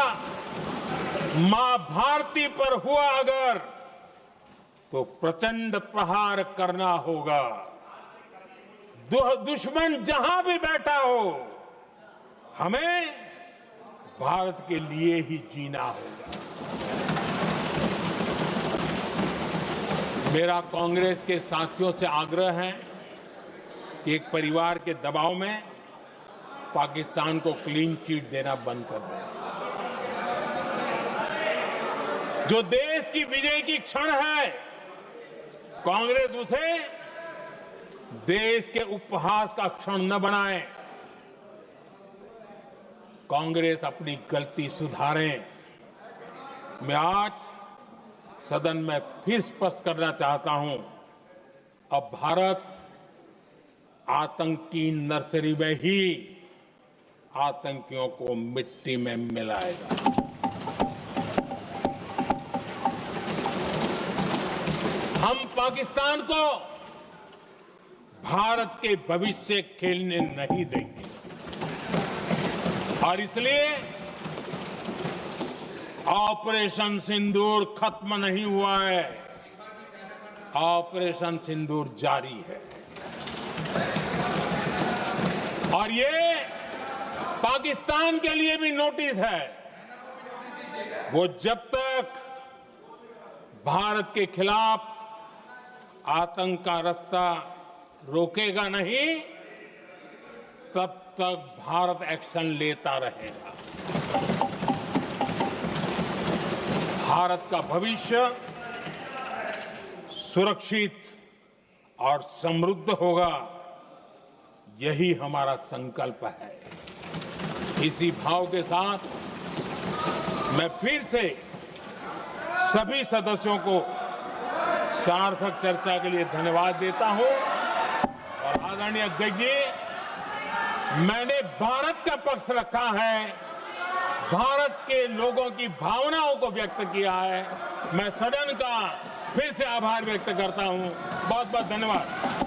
मां भारती पर हुआ अगर, तो प्रचंड प्रहार करना होगा। दुश्मन जहां भी बैठा हो, हमें भारत के लिए ही जीना होगा। मेरा कांग्रेस के साथियों से आग्रह है कि एक परिवार के दबाव में पाकिस्तान को क्लीन चिट देना बंद कर दें। जो देश की विजय की क्षण है, कांग्रेस उसे देश के उपहास का क्षण न बनाए। कांग्रेस अपनी गलती सुधारें। मैं आज सदन में फिर स्पष्ट करना चाहता हूं, अब भारत आतंकी नर्सरी में ही आतंकियों को मिट्टी में मिलाएगा। हम पाकिस्तान को भारत के भविष्य से खेलने नहीं देंगे और इसलिए ऑपरेशन सिंदूर खत्म नहीं हुआ है। ऑपरेशन सिंदूर जारी है और ये पाकिस्तान के लिए भी नोटिस है। वो जब तक भारत के खिलाफ आतंक का रास्ता रोकेगा नहीं, तब तक भारत एक्शन लेता रहेगा। भारत का भविष्य सुरक्षित और समृद्ध होगा, यही हमारा संकल्प है। इसी भाव के साथ मैं फिर से सभी सदस्यों को सार्थक चर्चा के लिए धन्यवाद देता हूं और आदरणीय अध्यक्ष जी, मैंने भारत का पक्ष रखा है, भारत के लोगों की भावनाओं को व्यक्त किया है। मैं सदन का फिर से आभार व्यक्त करता हूं। बहुत बहुत धन्यवाद।